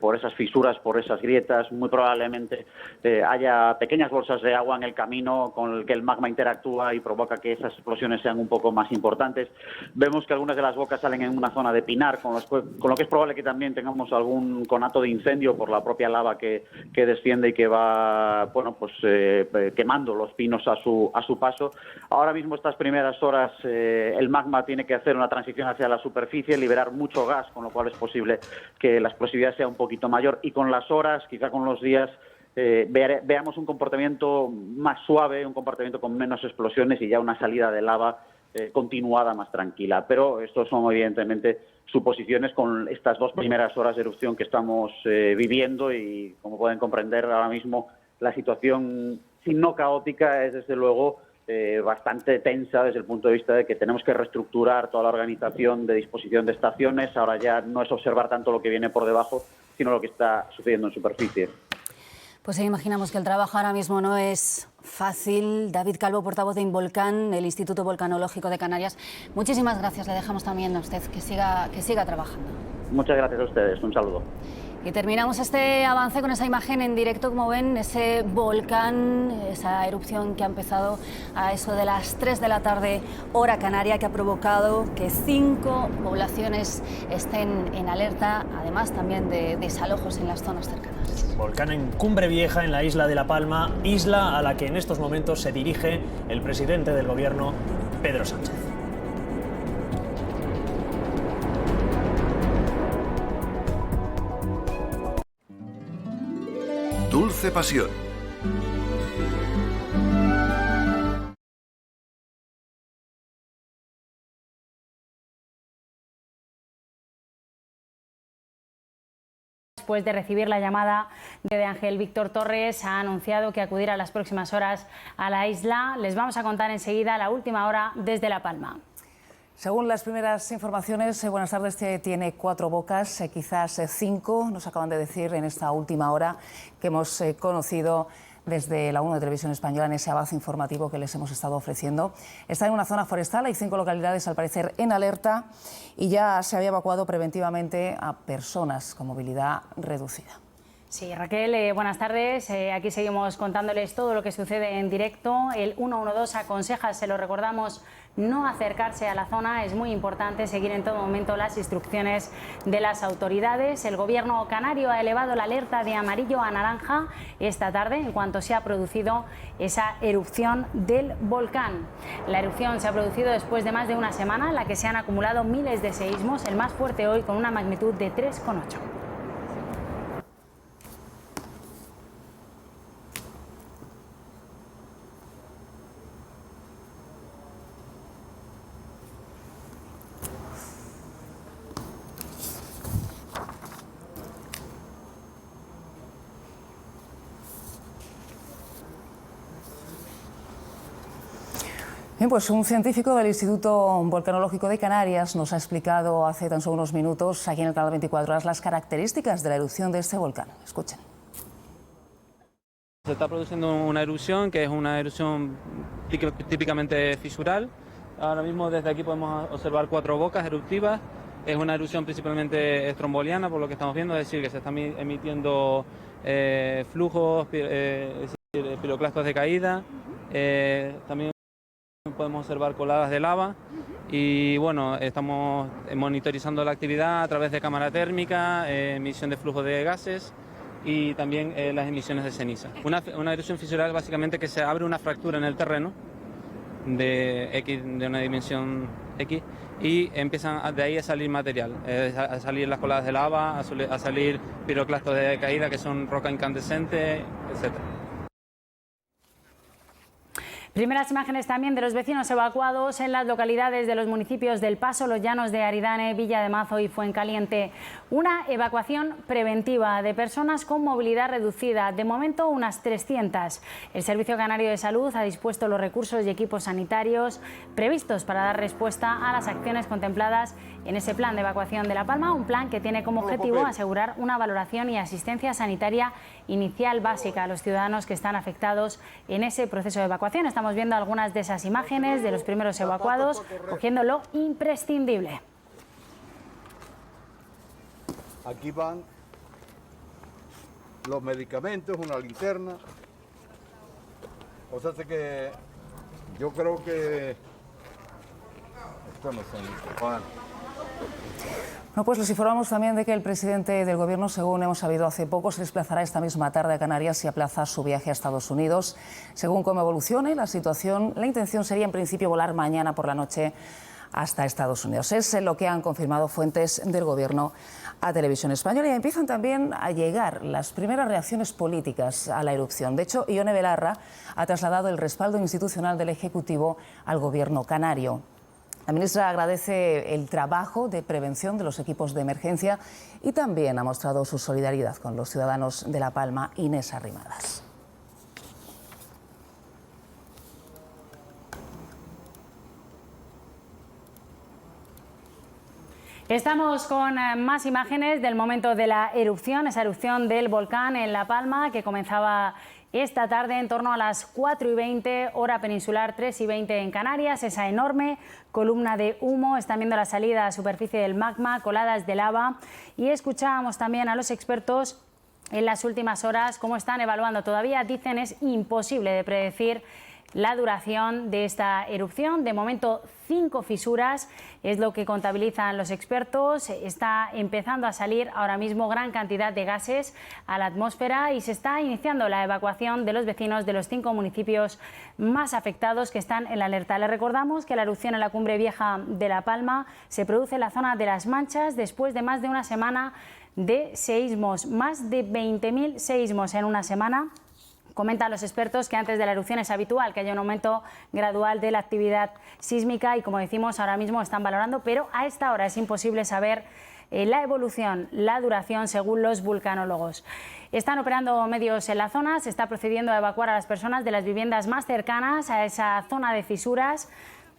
por esas fisuras, por esas grietas. Muy probablemente haya pequeñas bolsas de agua en el camino con el que el magma interactúa y provoca que esas explosiones sean un poco más importantes. Vemos que algunas de las bocas salen en una zona de pinar, con lo que es probable que también tengamos algún conato de incendio por la propia lava que desciende y que va, bueno, pues quemando los pinos a su paso. Ahora mismo, estas primeras horas, el magma tiene que hacer una transición hacia la superficie, liberar mucho gas, con lo cual es posible que la explosividad sea un poquito mayor, y con las horas, quizá con los días, veamos un comportamiento más suave, un comportamiento con menos explosiones y ya una salida de lava continuada, más tranquila. Pero estos son evidentemente suposiciones con estas 2 primeras horas de erupción que estamos viviendo, y como pueden comprender ahora mismo la situación, si no caótica, es desde luego bastante tensa desde el punto de vista de que tenemos que reestructurar toda la organización de disposición de estaciones. Ahora ya no es observar tanto lo que viene por debajo, sino lo que está sucediendo en superficie. Pues imaginamos que el trabajo ahora mismo no es fácil. David Calvo, portavoz de Involcan, el Instituto Volcanológico de Canarias. Muchísimas gracias. Le dejamos también a usted que siga trabajando. Muchas gracias a ustedes. Un saludo. Y terminamos este avance con esa imagen en directo, como ven, ese volcán, esa erupción que ha empezado a eso de las 3 de la tarde, hora canaria, que ha provocado que 5 poblaciones estén en alerta, además también de desalojos en las zonas cercanas. Volcán en Cumbre Vieja, en la isla de La Palma, isla a la que en estos momentos se dirige el presidente del gobierno, Pedro Sánchez. Dulce Pasión. Después de recibir la llamada de Ángel Víctor Torres, ha anunciado que acudirá las próximas horas a la isla. Les vamos a contar enseguida la última hora desde La Palma. Según las primeras informaciones, buenas tardes, tiene 4 bocas, quizás 5, nos acaban de decir en esta última hora que hemos conocido desde la 1 de Televisión Española en ese avance informativo que les hemos estado ofreciendo. Está en una zona forestal, hay 5 localidades al parecer en alerta y ya se había evacuado preventivamente a personas con movilidad reducida. Sí, Raquel, buenas tardes. Aquí seguimos contándoles todo lo que sucede en directo. El 112 aconseja, se lo recordamos, no acercarse a la zona. Es muy importante seguir en todo momento las instrucciones de las autoridades. El gobierno canario ha elevado la alerta de amarillo a naranja esta tarde en cuanto se ha producido esa erupción del volcán. La erupción se ha producido después de más de una semana en la que se han acumulado miles de seísmos, el más fuerte hoy con una magnitud de 3,8. Bien, pues un científico del Instituto Volcanológico de Canarias nos ha explicado hace tan solo unos minutos aquí en el canal 24 Horas las características de la erupción de este volcán. Escuchen. Se está produciendo una erupción que es una erupción típicamente fisural. Ahora mismo desde aquí podemos observar 4 bocas eruptivas. Es una erupción principalmente estromboliana, por lo que estamos viendo, es decir, que se están emitiendo flujos, piroclastos de caída. También podemos observar coladas de lava y bueno, estamos monitorizando la actividad a través de cámara térmica, emisión de flujo de gases y también las emisiones de ceniza. Una erupción fisural básicamente que se abre una fractura en el terreno de una dimensión X y empiezan de ahí a salir material, a salir las coladas de lava, a salir piroclastos de caída que son roca incandescente, etc. Primeras imágenes también de los vecinos evacuados en las localidades de los municipios del Paso, Los Llanos de Aridane, Villa de Mazo y Fuencaliente. Una evacuación preventiva de personas con movilidad reducida, de momento unas 300. El Servicio Canario de Salud ha dispuesto los recursos y equipos sanitarios previstos para dar respuesta a las acciones contempladas en ese plan de evacuación de La Palma, un plan que tiene como objetivo asegurar una valoración y asistencia sanitaria inicial básica a los ciudadanos que están afectados en ese proceso de evacuación. Estamos viendo algunas de esas imágenes de los primeros evacuados cogiendo lo imprescindible. Aquí van los medicamentos, una linterna. O sea que yo creo que esto no son incapaces. Bueno, pues les informamos también de que el presidente del Gobierno, según hemos sabido hace poco, se desplazará esta misma tarde a Canarias y aplaza su viaje a Estados Unidos. Según cómo evolucione la situación, la intención sería en principio volar mañana por la noche hasta Estados Unidos. Es lo que han confirmado fuentes del Gobierno a Televisión Española, y empiezan también a llegar las primeras reacciones políticas a la erupción. De hecho, Ione Belarra ha trasladado el respaldo institucional del Ejecutivo al Gobierno canario. La ministra agradece el trabajo de prevención de los equipos de emergencia y también ha mostrado su solidaridad con los ciudadanos de La Palma. Inés Arrimadas. Estamos con más imágenes del momento de la erupción, esa erupción del volcán en La Palma que comenzaba esta tarde en torno a las 4:20, hora peninsular, 3:20 en Canarias. Esa enorme columna de humo, están viendo la salida a superficie del magma, coladas de lava, y escuchábamos también a los expertos en las últimas horas cómo están evaluando. Todavía dicen es imposible de predecir la duración de esta erupción. De momento 5 fisuras es lo que contabilizan los expertos. Está empezando a salir ahora mismo gran cantidad de gases a la atmósfera y se está iniciando la evacuación de los vecinos de los 5 municipios más afectados que están en la alerta. Les recordamos que la erupción en la Cumbre Vieja de La Palma se produce en la zona de Las Manchas después de más de una semana de seísmos, más de 20.000 seísmos en una semana. Comentan los expertos que antes de la erupción es habitual que haya un aumento gradual de la actividad sísmica y, como decimos, ahora mismo están valorando, pero a esta hora es imposible saber la evolución, la duración, según los vulcanólogos. Están operando medios en la zona, se está procediendo a evacuar a las personas de las viviendas más cercanas a esa zona de fisuras.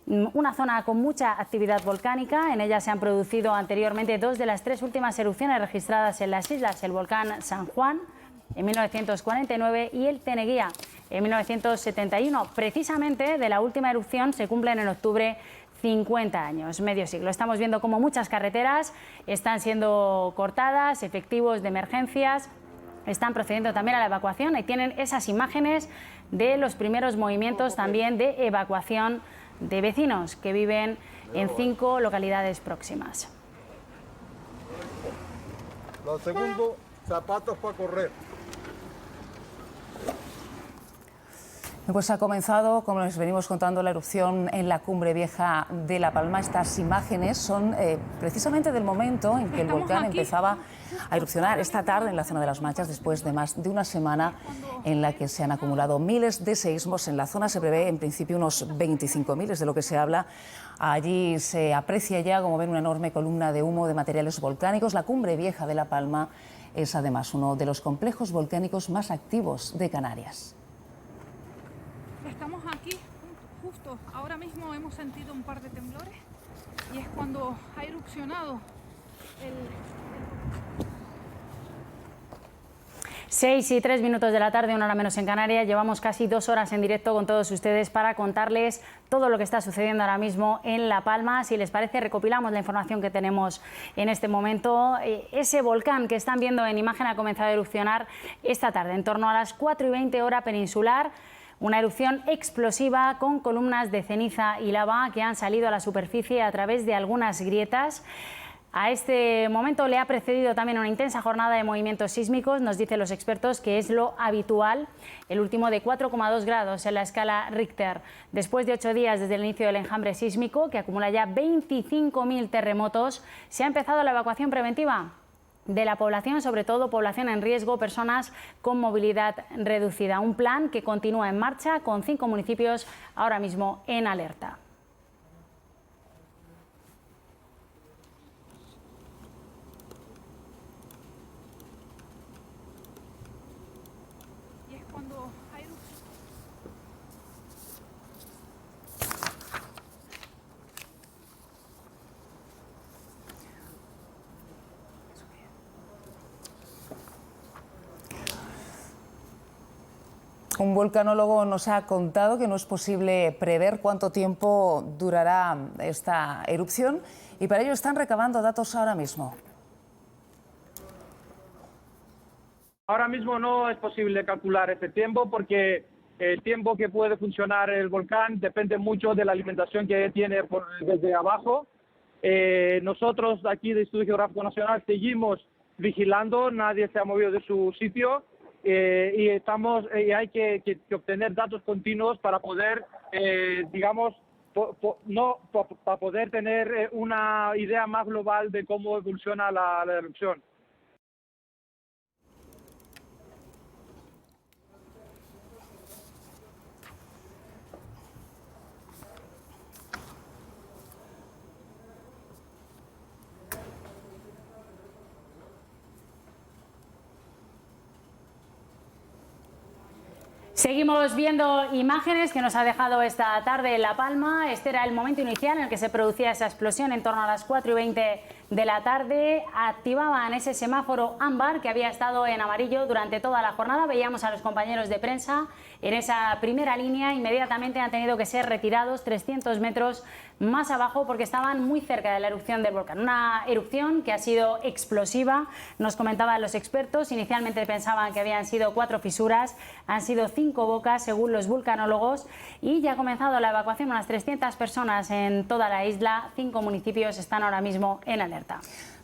Una zona con mucha actividad volcánica. En ella se han producido anteriormente 2 de las 3 últimas erupciones registradas en las islas: el volcán San Juan en 1949 y el Teneguía en 1971. Precisamente de la última erupción se cumplen en octubre 50 años, medio siglo. Estamos viendo cómo muchas carreteras están siendo cortadas, efectivos de emergencias están procediendo también a la evacuación. Ahí tienen esas imágenes de los primeros movimientos también de evacuación de vecinos que viven en 5 localidades próximas. Lo segundo, zapatos para correr. Pues ha comenzado, como les venimos contando, la erupción en la Cumbre Vieja de La Palma. Estas imágenes son precisamente del momento en que el volcán empezaba a erupcionar esta tarde en la zona de Las Manchas, después de más de una semana en la que se han acumulado miles de seísmos. En la zona se prevé en principio unos 25.000, es de lo que se habla. Allí se aprecia ya, como ven, una enorme columna de humo de materiales volcánicos. La Cumbre Vieja de La Palma es además uno de los complejos volcánicos más activos de Canarias. Estamos aquí, justo ahora mismo hemos sentido un par de temblores y es cuando ha erupcionado el... 6:03 de la tarde, 1 hora menos en Canarias. Llevamos casi 2 horas en directo con todos ustedes para contarles todo lo que está sucediendo ahora mismo en La Palma. Si les parece, recopilamos la información que tenemos en este momento. Ese volcán que están viendo en imagen ha comenzado a erupcionar esta tarde, en torno a las 4:20 hora peninsular. Una erupción explosiva con columnas de ceniza y lava que han salido a la superficie a través de algunas grietas. A este momento le ha precedido también una intensa jornada de movimientos sísmicos. Nos dicen los expertos que es lo habitual, el último de 4,2 grados en la escala Richter. Después de 8 días desde el inicio del enjambre sísmico, que acumula ya 25.000 terremotos, se ha empezado la evacuación preventiva de la población, sobre todo población en riesgo, personas con movilidad reducida. Un plan que continúa en marcha con 5 municipios ahora mismo en alerta. Y es cuando hay erupción. Un volcanólogo nos ha contado que no es posible prever cuánto tiempo durará esta erupción y para ello están recabando datos ahora mismo. Ahora mismo no es posible calcular ese tiempo porque el tiempo que puede funcionar el volcán depende mucho de la alimentación que tiene desde abajo. Nosotros aquí del Instituto Geográfico Nacional seguimos vigilando, nadie se ha movido de su sitio y hay que obtener datos continuos para poder, digamos, para poder tener una idea más global de cómo evoluciona la erupción. Seguimos viendo imágenes que nos ha dejado esta tarde en La Palma. Este era el momento inicial en el que se producía esa explosión en torno a las 4:20 de la tarde. Activaban ese semáforo ámbar que había estado en amarillo durante toda la jornada. Veíamos a los compañeros de prensa en esa primera línea. Inmediatamente han tenido que ser retirados 300 metros más abajo porque estaban muy cerca de la erupción del volcán. Una erupción que ha sido explosiva, nos comentaban los expertos. Inicialmente pensaban que habían sido 4 fisuras, han sido 5 bocas según los vulcanólogos y ya ha comenzado la evacuación. Unas 300 personas en toda la isla, 5 municipios están ahora mismo en alerta.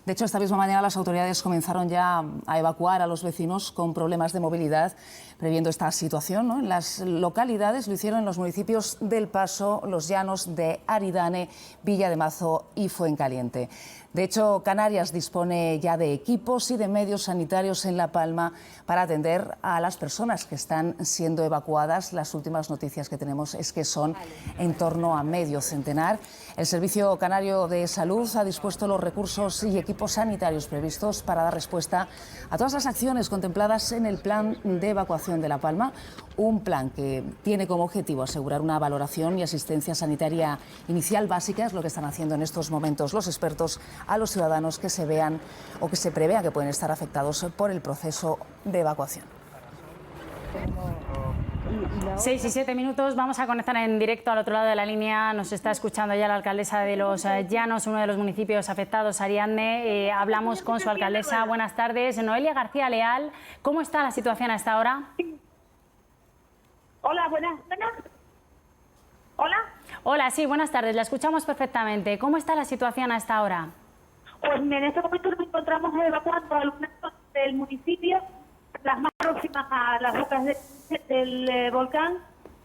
De hecho, esta misma mañana las autoridades comenzaron ya a evacuar a los vecinos con problemas de movilidad, previendo esta situación, ¿no? En las localidades lo hicieron en los municipios del Paso, Los Llanos, de Aridane, Villa de Mazo y Fuencaliente. De hecho, Canarias dispone ya de equipos y de medios sanitarios en La Palma para atender a las personas que están siendo evacuadas. Las últimas noticias que tenemos es que son en torno a medio centenar. El Servicio Canario de Salud ha dispuesto los recursos y equipos sanitarios previstos para dar respuesta a todas las acciones contempladas en el Plan de Evacuación de La Palma, un plan que tiene como objetivo asegurar una valoración y asistencia sanitaria inicial básica, es lo que están haciendo en estos momentos los expertos, a los ciudadanos que se vean o que se prevea que pueden estar afectados por el proceso de evacuación. 6 y 7 minutos, vamos a conectar en directo al otro lado de la línea. Nos está escuchando ya la alcaldesa de Los Llanos, uno de los municipios afectados, Ariadne. Hablamos con su alcaldesa. Buenas tardes. Noelia García Leal, ¿cómo está la situación a esta hora? Hola, buenas. ¿Hola? Hola, sí, buenas tardes. La escuchamos perfectamente. ¿Cómo está la situación a esta hora? Pues en este momento nos encontramos evacuando algunas zonas del municipio, las más próximas a las bocas del volcán,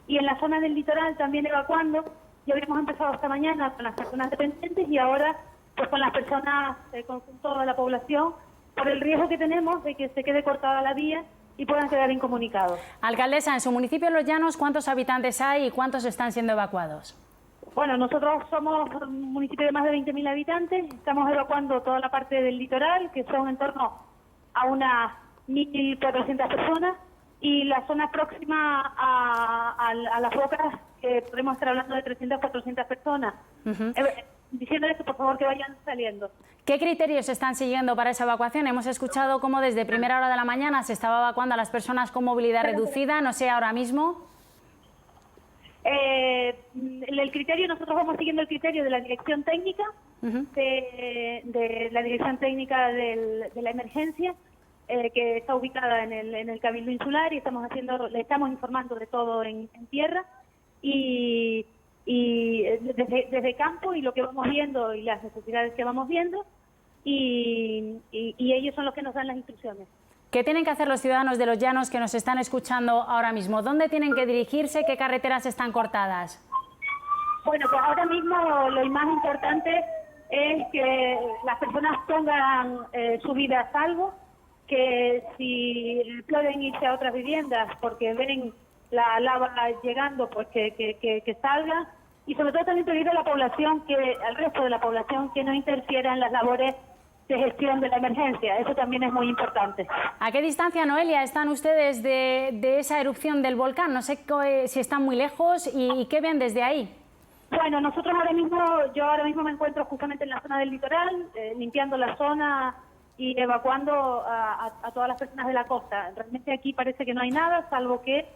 y en la zona del litoral también evacuando. Ya habíamos empezado esta mañana con las personas dependientes y ahora pues con las personas, con toda la población, por el riesgo que tenemos de que se quede cortada la vía y puedan quedar incomunicados. Alcaldesa, en su municipio Los Llanos, ¿cuántos habitantes hay y cuántos están siendo evacuados? Bueno, nosotros somos un municipio de más de 20.000 habitantes, estamos evacuando toda la parte del litoral, que son en torno a unas 1.400 personas, y la zona próxima a las bocas, que podemos estar hablando de 300, 400 personas. Diciéndoles que por favor que vayan saliendo. ¿Qué criterios se están siguiendo para esa evacuación? Hemos escuchado cómo desde primera hora de la mañana se estaba evacuando a las personas con movilidad reducida, no sé ahora mismo. El criterio, nosotros vamos siguiendo el criterio de la dirección técnica, de la dirección técnica de la emergencia, que está ubicada en el Cabildo Insular, y le estamos informando de todo en tierra y desde campo, y lo que vamos viendo y las necesidades que vamos viendo, y ellos son los que nos dan las instrucciones. ¿Qué tienen que hacer los ciudadanos de Los Llanos que nos están escuchando ahora mismo? ¿Dónde tienen que dirigirse? ¿Qué carreteras están cortadas? Bueno, pues ahora mismo lo más importante es que las personas pongan su vida a salvo, que si pueden irse a otras viviendas porque ven la lava llegando, pues que salgan, y sobre todo también pedir a la población, al resto de la población, que no interfiera en las labores de gestión de la emergencia. Eso también es muy importante. ¿A qué distancia, Noelia, están ustedes de esa erupción del volcán? No sé si están muy lejos y qué ven desde ahí. Bueno, yo ahora mismo me encuentro justamente en la zona del litoral, limpiando la zona y evacuando a todas las personas de la costa. Realmente aquí parece que no hay nada, salvo que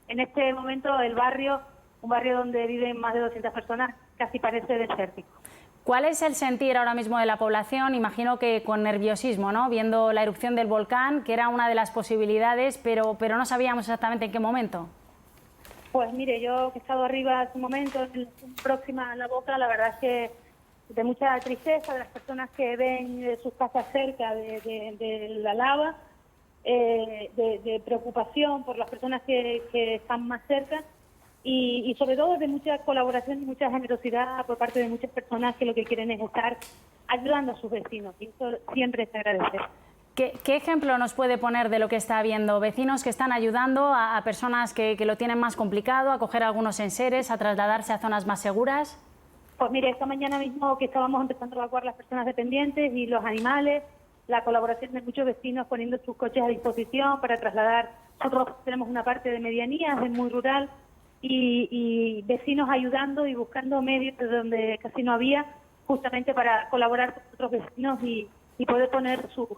en este momento un barrio donde viven más de 200 personas, casi parece desértico. ¿Cuál es el sentir ahora mismo de la población? Imagino que con nerviosismo, ¿no? Viendo la erupción del volcán, que era una de las posibilidades, pero no sabíamos exactamente en qué momento. Pues mire, yo que he estado arriba hace un momento, próxima a la boca, la verdad es que de mucha tristeza de las personas que ven sus casas cerca de la lava, de preocupación por las personas que están más cerca y sobre todo de mucha colaboración y mucha generosidad por parte de muchas personas que lo que quieren es estar ayudando a sus vecinos, y eso siempre se agradece. ¿Qué ejemplo nos puede poner de lo que está viendo? Vecinos que están ayudando a personas que lo tienen más complicado, a coger algunos enseres, a trasladarse a zonas más seguras. Pues mire, esta mañana mismo que estábamos empezando a evacuar las personas dependientes y los animales, la colaboración de muchos vecinos poniendo sus coches a disposición para trasladar. Nosotros tenemos una parte de medianías, es muy rural, y vecinos ayudando y buscando medios de donde casi no había, justamente para colaborar con otros vecinos y poder poner sus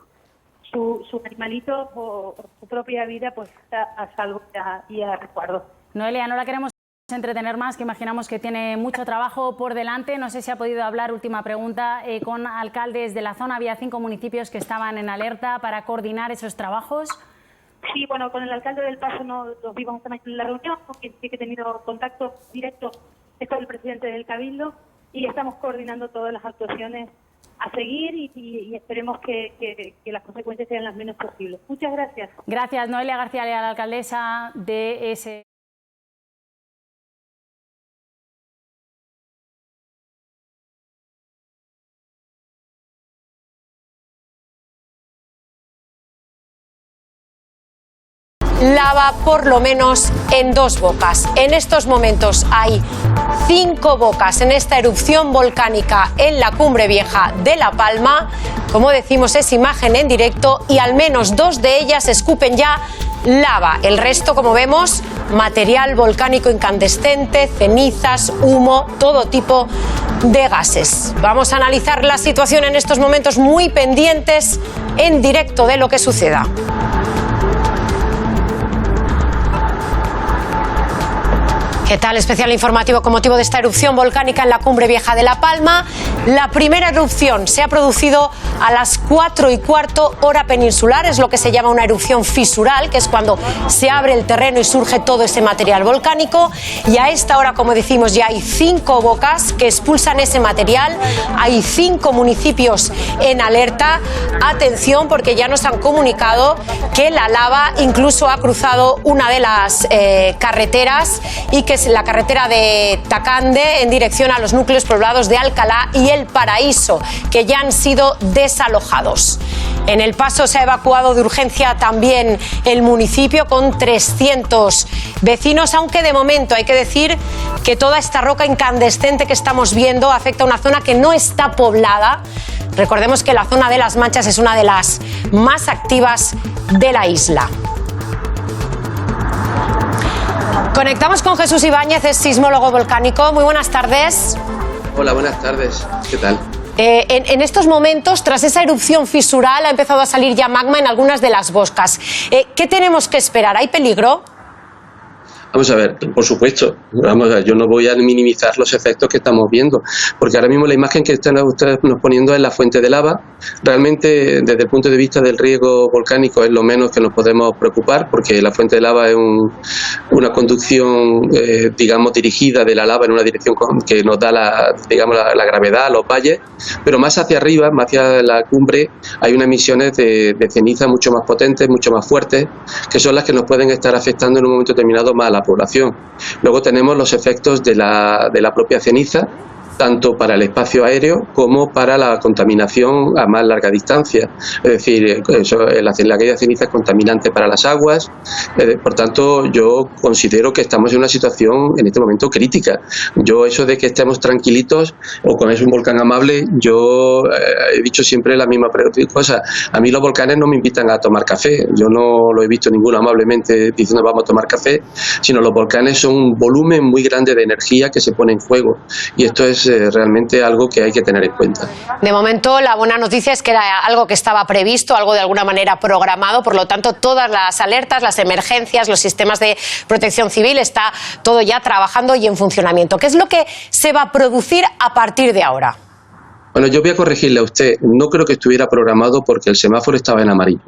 animalitos o su propia vida pues a salvo y a resguardo. Noelia, no la queremos entretener más, que imaginamos que tiene mucho trabajo por delante. No sé si ha podido hablar, última pregunta, con alcaldes de la zona. Había 5 municipios que estaban en alerta para coordinar esos trabajos. Sí, bueno, con el alcalde del Paso nos vimos esta mañana en la reunión, porque sí que he tenido contacto directo con el presidente del Cabildo y estamos coordinando todas las actuaciones a seguir y esperemos que las consecuencias sean las menos posibles. Muchas gracias. Gracias, Noelia García, la alcaldesa de ese... Lava por lo menos en 2 bocas. En estos momentos hay 5 bocas en esta erupción volcánica en la Cumbre Vieja de La Palma. Como decimos, es imagen en directo y al menos 2 de ellas escupen ya lava. El resto, como vemos, material volcánico incandescente, cenizas, humo, todo tipo de gases. Vamos a analizar la situación en estos momentos, muy pendientes en directo de lo que suceda. ¿Qué tal? Especial informativo con motivo de esta erupción volcánica en la Cumbre Vieja de La Palma. La primera erupción se ha producido a las 4:15 hora peninsular, es lo que se llama una erupción fisural, que es cuando se abre el terreno y surge todo ese material volcánico. Y a esta hora, como decimos, ya hay 5 bocas que expulsan ese material, hay 5 municipios en alerta. Atención, porque ya nos han comunicado que la lava incluso ha cruzado una de las carreteras y que es la carretera de Tacande en dirección a los núcleos poblados de Alcalá y El Paraíso, que ya han sido desalojados. En El Paso se ha evacuado de urgencia también el municipio con 300 vecinos, aunque de momento hay que decir que toda esta roca incandescente que estamos viendo afecta a una zona que no está poblada. Recordemos que la zona de Las Manchas es una de las más activas de la isla. Conectamos con Jesús Ibáñez, es sismólogo volcánico. Muy buenas tardes. Hola, buenas tardes. ¿Qué tal? En estos momentos, tras esa erupción fisural, ha empezado a salir ya magma en algunas de las bocas. ¿Qué tenemos que esperar? ¿Hay peligro? Vamos a ver, por supuesto, yo no voy a minimizar los efectos que estamos viendo, porque ahora mismo la imagen que están ustedes nos poniendo es la fuente de lava. Realmente, desde el punto de vista del riesgo volcánico, es lo menos que nos podemos preocupar, porque la fuente de lava es una conducción, digamos, dirigida de la lava en una dirección que nos da la gravedad, los valles, pero más hacia arriba, más hacia la cumbre, hay unas emisiones de ceniza mucho más potentes, mucho más fuertes, que son las que nos pueden estar afectando en un momento determinado más a la población. Luego tenemos los efectos de la propia ceniza, tanto para el espacio aéreo como para la contaminación a más larga distancia. Es decir, la caída de ceniza es contaminante para las aguas. Por tanto, yo considero que estamos en una situación en este momento crítica. Yo eso de que estemos tranquilitos o con es un volcán amable, yo he dicho siempre la misma cosa. A mí los volcanes no me invitan a tomar café. Yo no lo he visto ninguno amablemente diciendo vamos a tomar café, sino los volcanes son un volumen muy grande de energía que se pone en juego. Y esto es realmente algo que hay que tener en cuenta. De momento, la buena noticia es que era algo que estaba previsto, algo de alguna manera programado, por lo tanto, todas las alertas, las emergencias, los sistemas de protección civil, está todo ya trabajando y en funcionamiento. ¿Qué es lo que se va a producir a partir de ahora? Bueno, yo voy a corregirle a usted. No creo que estuviera programado porque el semáforo estaba en amarillo.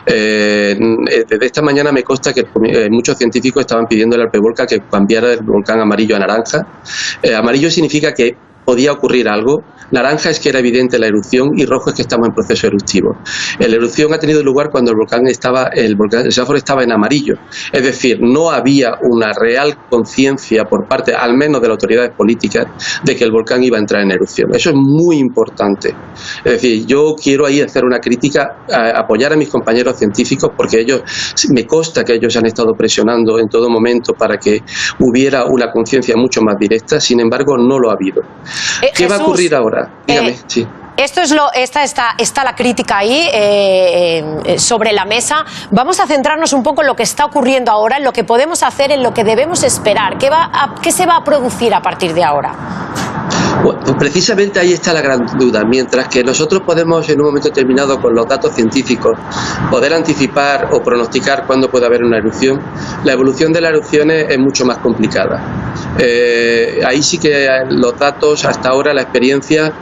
Desde esta mañana me consta que muchos científicos estaban pidiéndole al PEVOLCAN que cambiara el volcán amarillo a naranja. Amarillo significa que podía ocurrir algo, naranja es que era evidente la erupción y rojo es que estamos en proceso eruptivo. La erupción ha tenido lugar cuando el semáforo estaba en amarillo, es decir, no había una real conciencia por parte, al menos de las autoridades políticas, de que el volcán iba a entrar en erupción. Eso es muy importante. Es decir, yo quiero ahí hacer una crítica, apoyar a mis compañeros científicos, porque ellos, me consta que ellos han estado presionando en todo momento para que hubiera una conciencia mucho más directa, sin embargo no lo ha habido. ¿Qué va a ocurrir ahora? Dígame, sí. Está la crítica ahí sobre la mesa. Vamos a centrarnos un poco en lo que está ocurriendo ahora, en lo que podemos hacer, en lo que debemos esperar. ¿Qué se va a producir a partir de ahora? Bueno, pues precisamente ahí está la gran duda. Mientras que nosotros podemos en un momento determinado con los datos científicos poder anticipar o pronosticar cuándo puede haber una erupción, la evolución de las erupciones es mucho más complicada. Ahí sí que los datos, hasta ahora la experiencia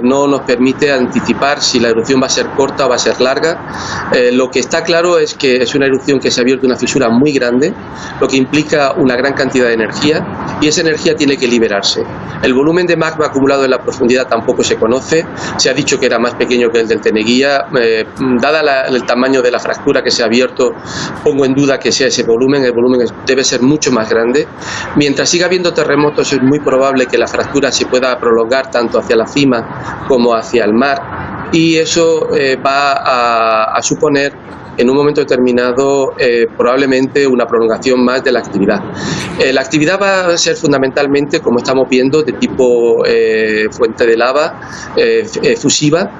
no nos permite anticipar si la erupción va a ser corta o va a ser larga. Lo que está claro es que es una erupción que se ha abierto una fisura muy grande, lo que implica una gran cantidad de energía y esa energía tiene que liberarse. El volumen de magma acumulado en la profundidad tampoco se conoce, se ha dicho que era más pequeño que el del Teneguía. Dada el tamaño de la fractura que se ha abierto, pongo en duda que sea ese volumen. El volumen debe ser mucho más grande. Mientras siga habiendo terremotos es muy probable que la fractura se pueda prolongar tanto hacia la cima como hacia el mar y eso va a suponer en un momento determinado probablemente una prolongación más de la actividad. La actividad va a ser fundamentalmente, como estamos viendo, de tipo fuente de lava fusiva,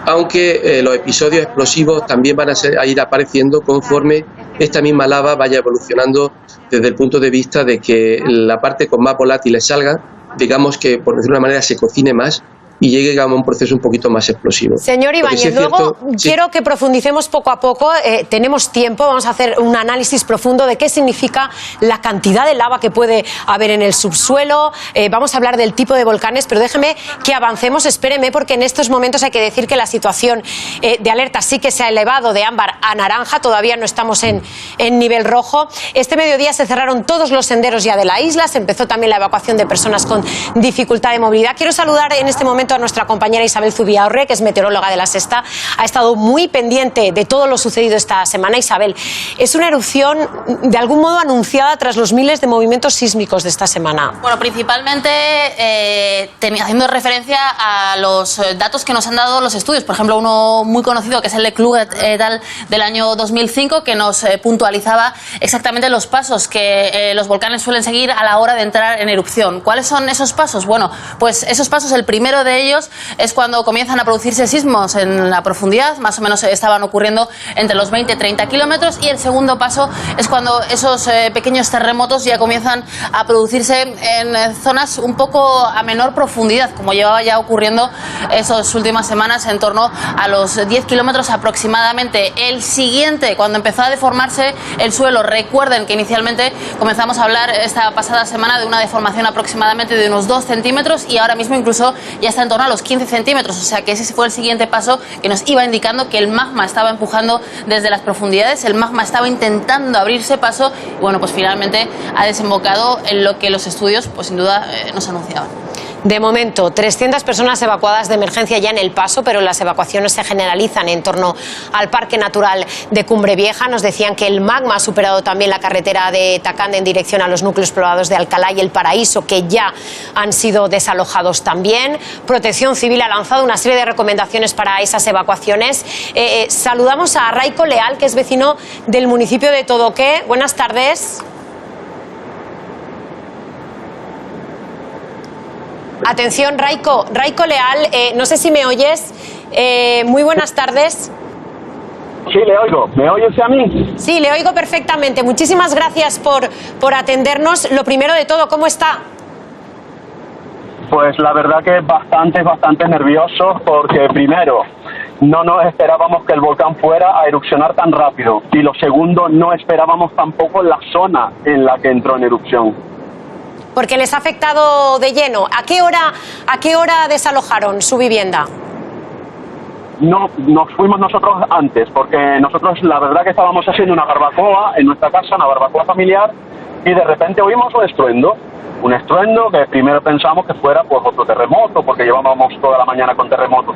aunque los episodios explosivos también van a ir apareciendo conforme esta misma lava vaya evolucionando desde el punto de vista de que la parte con más volátiles salga, digamos que por decirlo de una manera se cocine más y llegue a un proceso un poquito más explosivo. Señor Ibáñez, luego quiero que profundicemos poco a poco, tenemos tiempo, vamos a hacer un análisis profundo de qué significa la cantidad de lava que puede haber en el subsuelo, vamos a hablar del tipo de volcanes, pero déjeme que avancemos, espéreme, porque en estos momentos hay que decir que la situación de alerta sí que se ha elevado de ámbar a naranja, todavía no estamos en nivel rojo. Este mediodía se cerraron todos los senderos ya de la isla, se empezó también la evacuación de personas con dificultad de movilidad. Quiero saludar en este momento a nuestra compañera Isabel Zubiaurre, que es meteoróloga de La Sexta, ha estado muy pendiente de todo lo sucedido esta semana. Isabel, es una erupción de algún modo anunciada tras los miles de movimientos sísmicos de esta semana. Bueno, principalmente haciendo referencia a los datos que nos han dado los estudios. Por ejemplo, uno muy conocido que es el de Klug et al del año 2005, que nos puntualizaba exactamente los pasos que los volcanes suelen seguir a la hora de entrar en erupción. ¿Cuáles son esos pasos? Bueno, pues esos pasos, el primero de ellos es cuando comienzan a producirse sismos en la profundidad, más o menos estaban ocurriendo entre los 20 y 30 kilómetros, y el segundo paso es cuando esos pequeños terremotos ya comienzan a producirse en zonas un poco a menor profundidad, como llevaba ya ocurriendo esas últimas semanas en torno a los 10 kilómetros aproximadamente. El siguiente, cuando empezó a deformarse el suelo, recuerden que inicialmente comenzamos a hablar esta pasada semana de una deformación aproximadamente de unos 2 centímetros y ahora mismo incluso ya está en torno a los 15 centímetros, o sea que ese fue el siguiente paso que nos iba indicando que el magma estaba empujando desde las profundidades, el magma estaba intentando abrirse paso y bueno, pues finalmente ha desembocado en lo que los estudios pues sin duda nos anunciaban. De momento, 300 personas evacuadas de emergencia ya en El Paso, pero las evacuaciones se generalizan en torno al Parque Natural de Cumbre Vieja. Nos decían que el magma ha superado también la carretera de Tacanda en dirección a los núcleos poblados de Alcalá y El Paraíso, que ya han sido desalojados también. Protección Civil ha lanzado una serie de recomendaciones para esas evacuaciones. Saludamos a Raico Leal, que es vecino del municipio de Todoque. Buenas tardes. Atención, Raico Leal, no sé si me oyes. Muy buenas tardes. Sí, le oigo. ¿Me oyes a mí? Sí, le oigo perfectamente. Muchísimas gracias por atendernos. Lo primero de todo, ¿cómo está? Pues la verdad que bastante nervioso porque primero no nos esperábamos que el volcán fuera a erupcionar tan rápido y lo segundo no esperábamos tampoco la zona en la que entró en erupción. porque les ha afectado de lleno. ¿A qué hora desalojaron su vivienda? No, nos fuimos nosotros antes, porque nosotros la verdad que estábamos haciendo una barbacoa en nuestra casa, una barbacoa familiar, y de repente oímos un estruendo que primero pensamos que fuera pues otro terremoto, porque llevábamos toda la mañana con terremotos.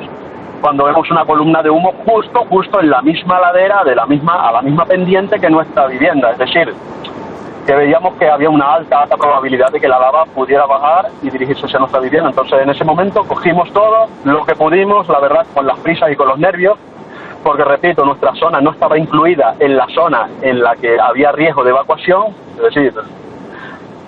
Cuando vemos una columna de humo justo en la misma ladera, a la misma pendiente que nuestra vivienda, es decir, que veíamos que había una alta probabilidad de que la lava pudiera bajar y dirigirse hacia nuestra vivienda. Entonces en ese momento cogimos todo lo que pudimos, la verdad con las prisas y con los nervios, porque repito, nuestra zona no estaba incluida en la zona en la que había riesgo de evacuación, es decir,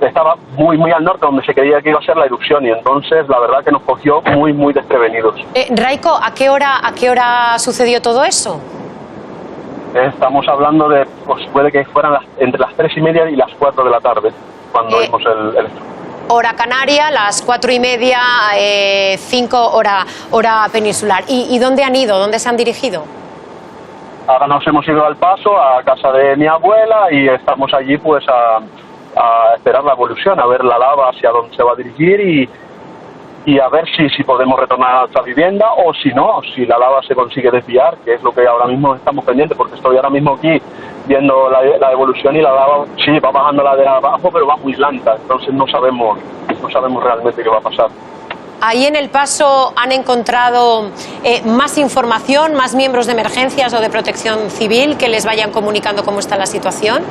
estaba muy al norte donde se creía que iba a ser la erupción, y entonces la verdad que nos cogió muy desprevenidos. Raiko, ¿a qué hora sucedió todo eso? Estamos hablando de, pues puede que fueran entre las 3:30 y las 4 de la tarde, cuando vimos el hora canaria, las 4:30, 5 hora peninsular. ¿Y dónde han ido? ¿Dónde se han dirigido? Ahora nos hemos ido al Paso, a casa de mi abuela, y estamos allí pues a esperar la evolución, a ver la lava hacia dónde se va a dirigir y a ver si podemos retornar a nuestra vivienda, o si no, si la lava se consigue desviar, que es lo que ahora mismo estamos pendientes, porque estoy ahora mismo aquí viendo la evolución, y la lava sí va bajando la ladera abajo, pero va muy lenta, entonces no sabemos realmente qué va a pasar. Ahí en El Paso han encontrado más información, más miembros de emergencias o de protección civil que les vayan comunicando cómo está la situación.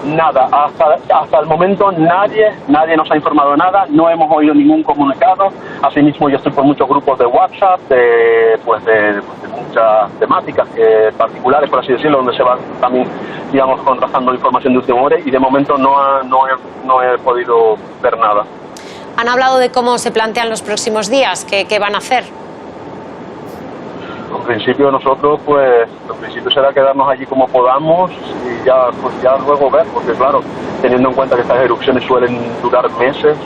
Nada, hasta el momento nadie nos ha informado nada, no hemos oído ningún comunicado. Asimismo yo estoy por muchos grupos de WhatsApp de muchas temáticas particulares, por así decirlo, donde se va también, digamos, contrastando información de última hora, y de momento no he podido ver nada. ¿Han hablado de cómo se plantean los próximos días? ¿Qué van a hacer? En principio nosotros, será quedarnos allí como podamos y ya luego ver, porque claro, teniendo en cuenta que estas erupciones suelen durar meses,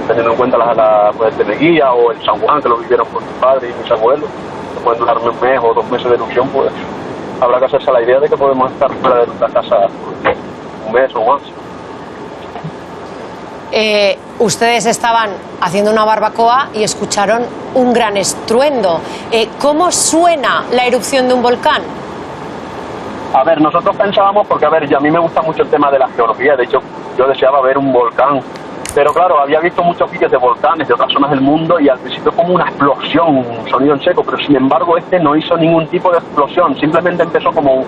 teniendo en cuenta el Teneguía o el San Juan, que lo vivieron con mis padres y mis abuelos, que pueden durar un mes o 2 meses de erupción, pues habrá que hacerse la idea de que podemos estar fuera de nuestra casa un mes o más. Ustedes estaban haciendo una barbacoa y escucharon un gran estruendo. ¿Cómo suena la erupción de un volcán? A ver, nosotros pensábamos, porque a mí me gusta mucho el tema de la geología, de hecho yo deseaba ver un volcán, pero claro, había visto muchos vídeos de volcanes de otras zonas del mundo y al principio como una explosión, un sonido en seco, pero sin embargo este no hizo ningún tipo de explosión, simplemente empezó como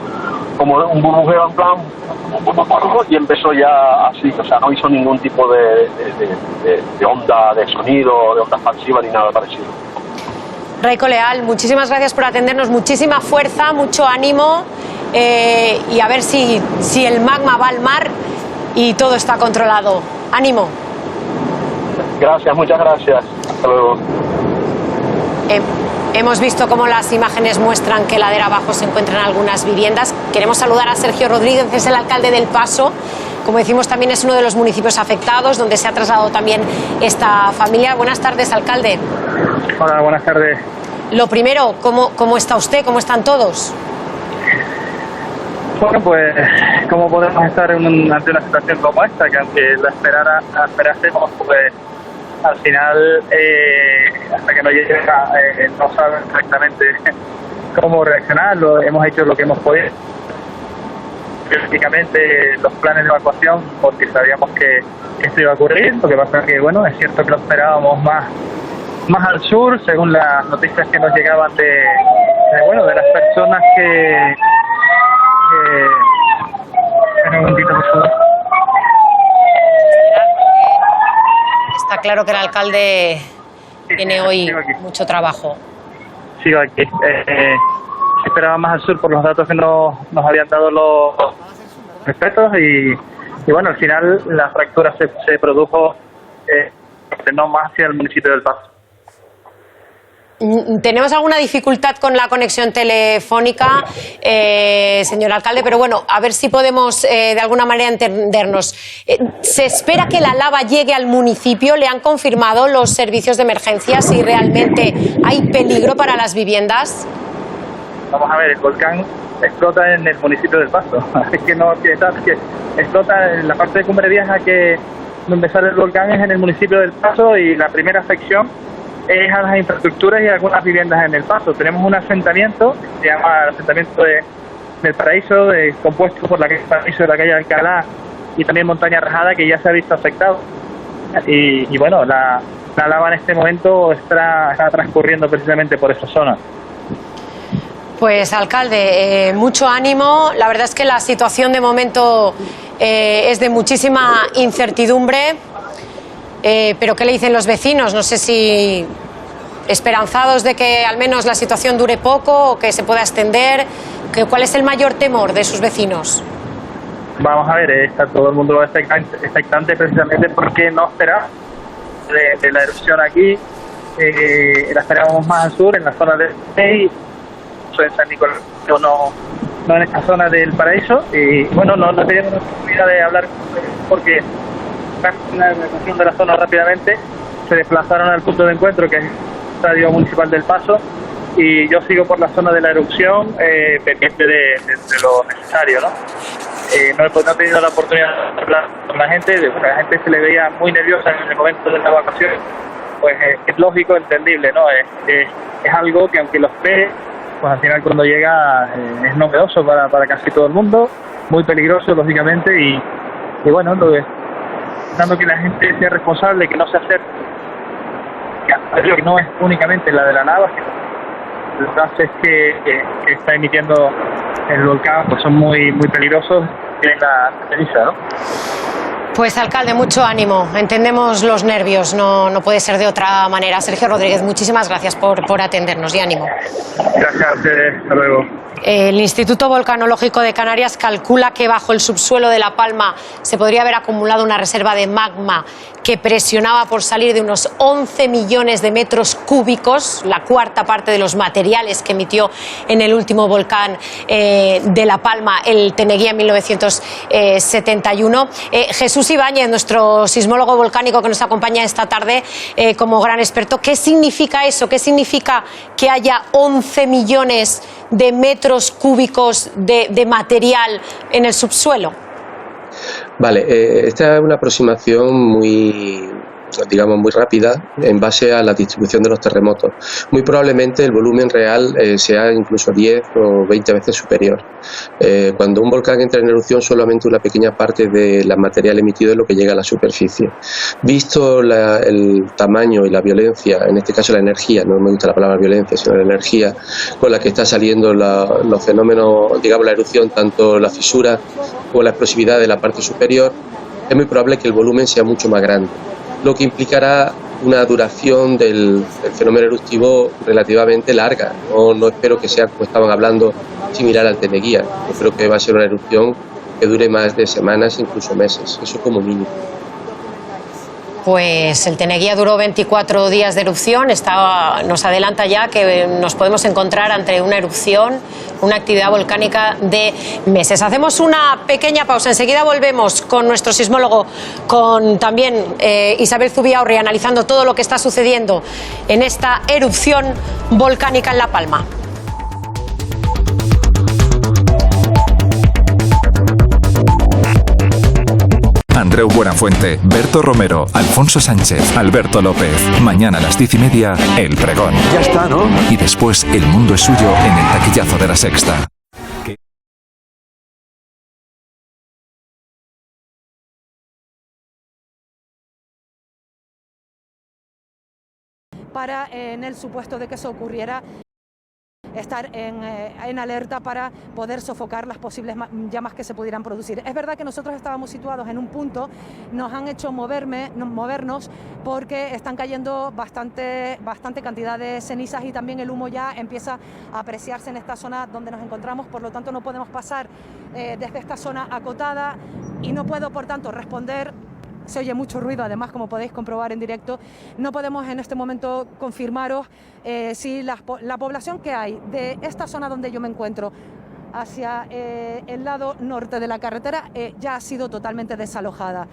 un burbujeo en plan, y empezó ya así, o sea, no hizo ningún tipo de onda de sonido, de onda expansiva ni nada parecido. Raiko Leal, muchísimas gracias por atendernos, muchísima fuerza, mucho ánimo, y a ver si el magma va al mar y todo está controlado. ¡Ánimo! Gracias, muchas gracias. Hasta luego. Hemos visto cómo las imágenes muestran que ladera abajo se encuentran algunas viviendas. Queremos saludar a Sergio Rodríguez, es el alcalde del Paso. Como decimos, también es uno de los municipios afectados, donde se ha trasladado también esta familia. Buenas tardes, alcalde. Hola, buenas tardes. Lo primero, ¿cómo está usted? ¿Cómo están todos? Bueno, pues, ¿cómo podemos estar ante una situación como esta? Que aunque la esperásemos, pues, al final, hasta que no llega, no saben exactamente cómo reaccionar. Hemos hecho lo que hemos podido. Prácticamente los planes de evacuación, porque sabíamos que esto iba a ocurrir. Lo que pasa es que, bueno, es cierto que lo esperábamos más al sur, según las noticias que nos llegaban de las personas que un momentito, por favor. Está claro que el alcalde tiene hoy mucho trabajo. Sigo aquí. Esperaba más al sur por los datos que nos habían dado los expertos y bueno, al final la fractura se produjo no más hacia el municipio del Paso. Tenemos alguna dificultad con la conexión telefónica, señor alcalde, pero bueno, a ver si podemos de alguna manera entendernos. ¿Se espera que la lava llegue al municipio? ¿Le han confirmado los servicios de emergencia si realmente hay peligro para las viviendas? Vamos a ver, el volcán explota en el municipio del Paso. Es que explota en la parte de Cumbre Vieja que donde sale el volcán es en el municipio del Paso, y la primera afección es a las infraestructuras y a algunas viviendas en el Paso. Tenemos un asentamiento, se llama el asentamiento del Paraíso, compuesto por la calle Paraíso de la calle Alcalá y también Montaña Rajada, que ya se ha visto afectado. Y bueno, la lava en este momento está transcurriendo precisamente por esa zona. Pues alcalde, mucho ánimo. La verdad es que la situación de momento es de muchísima incertidumbre, pero ¿qué le dicen los vecinos? No sé si esperanzados de que al menos la situación dure poco o que se pueda extender. ¿Cuál es el mayor temor de sus vecinos? Vamos a ver, está todo el mundo expectante precisamente porque no esperamos de la erupción aquí. La esperábamos más al sur, en la zona de en San Nicolás, no en esta zona del Paraíso. Y bueno, no teníamos la oportunidad de hablar porque una evacuación de la zona rápidamente, se desplazaron al punto de encuentro, que es el Estadio Municipal del Paso, y yo sigo por la zona de la erupción pendiente de lo necesario, ¿no? No he tenido la oportunidad de hablar con la gente. La gente se le veía muy nerviosa en el momento de la evacuación. Pues es lógico, entendible, ¿no? Es algo que, aunque lo espere, pues al final cuando llega es novedoso para casi todo el mundo, muy peligroso, lógicamente, y bueno, dando que la gente sea responsable, que no se acerque, que no es únicamente la de la lava, los gases que está emitiendo el volcán pues son muy peligrosos, tienen la ceniza, ¿no? Pues alcalde, mucho ánimo. Entendemos los nervios, no puede ser de otra manera. Sergio Rodríguez, muchísimas gracias por atendernos y ánimo. Gracias a ustedes, hasta luego. El Instituto Volcanológico de Canarias calcula que bajo el subsuelo de La Palma se podría haber acumulado una reserva de magma que presionaba por salir de unos 11 millones de metros cúbicos, la cuarta parte de los materiales que emitió en el último volcán de La Palma, el Teneguía, en 1971. Jesús Ibáñez, nuestro sismólogo volcánico que nos acompaña esta tarde como gran experto, ¿qué significa eso? ¿Qué significa que haya 11 millones de metros cúbicos de material en el subsuelo? Vale, esta es una aproximación muy rápida en base a la distribución de los terremotos. Muy probablemente el volumen real sea incluso 10 o 20 veces superior. Cuando un volcán entra en erupción, solamente una pequeña parte del material emitido es lo que llega a la superficie. Visto el tamaño y la violencia, en este caso la energía, no me gusta la palabra violencia, sino la energía con la que está saliendo los fenómenos, digamos la erupción, tanto la fisura como la explosividad de la parte superior, es muy probable que el volumen sea mucho más grande, lo que implicará una duración del fenómeno eruptivo relativamente larga. No espero que sea, como estaban hablando, similar al Teneguía. Yo creo que va a ser una erupción que dure más de semanas, incluso meses, eso como mínimo. Pues el Teneguía duró 24 días de erupción, nos adelanta ya que nos podemos encontrar ante una erupción, una actividad volcánica de meses. Hacemos una pequeña pausa, enseguida volvemos con nuestro sismólogo, con también Isabel Zubiaurri, analizando todo lo que está sucediendo en esta erupción volcánica en La Palma. Andreu Buenafuente, Berto Romero, Alfonso Sánchez, Alberto López. Mañana a las 10:30, El Pregón. Ya está, ¿no? Y después El Mundo es Suyo en el taquillazo de La Sexta. Para, en el supuesto de que eso ocurriera, estar en alerta para poder sofocar las posibles llamas que se pudieran producir. Es verdad que nosotros estábamos situados en un punto, nos han hecho movernos porque están cayendo bastante cantidad de cenizas y también el humo ya empieza a apreciarse en esta zona donde nos encontramos, por lo tanto no podemos pasar desde esta zona acotada y no puedo, por tanto, responder. Se oye mucho ruido, además, como podéis comprobar en directo. No podemos en este momento confirmaros si la población que hay de esta zona donde yo me encuentro hacia el lado norte de la carretera ya ha sido totalmente desalojada.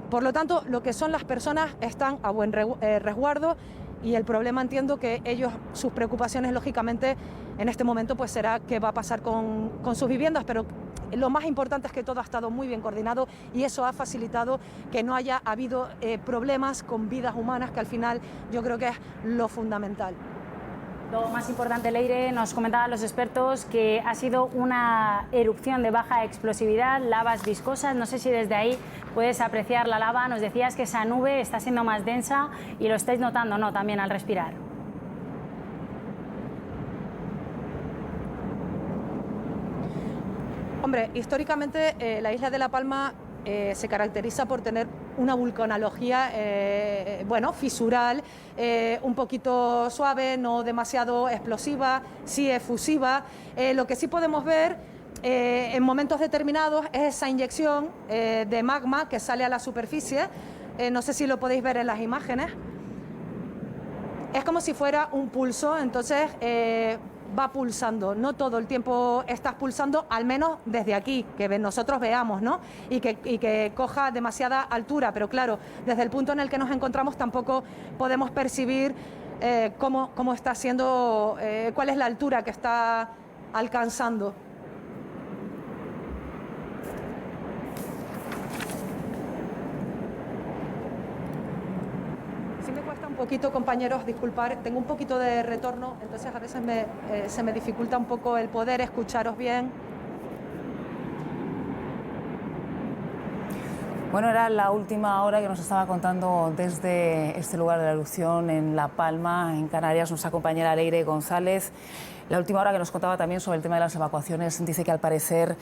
Por lo tanto, lo que son las personas están a buen resguardo y el problema, entiendo que ellos, sus preocupaciones lógicamente en este momento pues será qué va a pasar con sus viviendas, pero lo más importante es que todo ha estado muy bien coordinado y eso ha facilitado que no haya habido problemas con vidas humanas, que al final yo creo que es lo fundamental. Lo más importante, Leire, nos comentaban los expertos que ha sido una erupción de baja explosividad, lavas viscosas. No sé si desde ahí puedes apreciar la lava. Nos decías que esa nube está siendo más densa y lo estáis notando, ¿no?, también al respirar. Hombre, históricamente la isla de La Palma se caracteriza por tener una vulcanología fisural, un poquito suave, no demasiado explosiva, sí efusiva. Lo que sí podemos ver en momentos determinados es esa inyección de magma que sale a la superficie. No sé si lo podéis ver en las imágenes. Es como si fuera un pulso, entonces va pulsando, no todo el tiempo estás pulsando, al menos desde aquí, que nosotros veamos, ¿no? Y que coja demasiada altura, pero claro, desde el punto en el que nos encontramos tampoco podemos percibir cómo está siendo, cuál es la altura que está alcanzando. Un poquito, compañeros, disculpar, tengo un poquito de retorno, entonces a veces se me dificulta un poco el poder escucharos bien. Bueno, era la última hora que nos estaba contando desde este lugar de la erupción en La Palma, en Canarias, nuestra compañera Leire González. La última hora que nos contaba también sobre el tema de las evacuaciones, dice que al parecer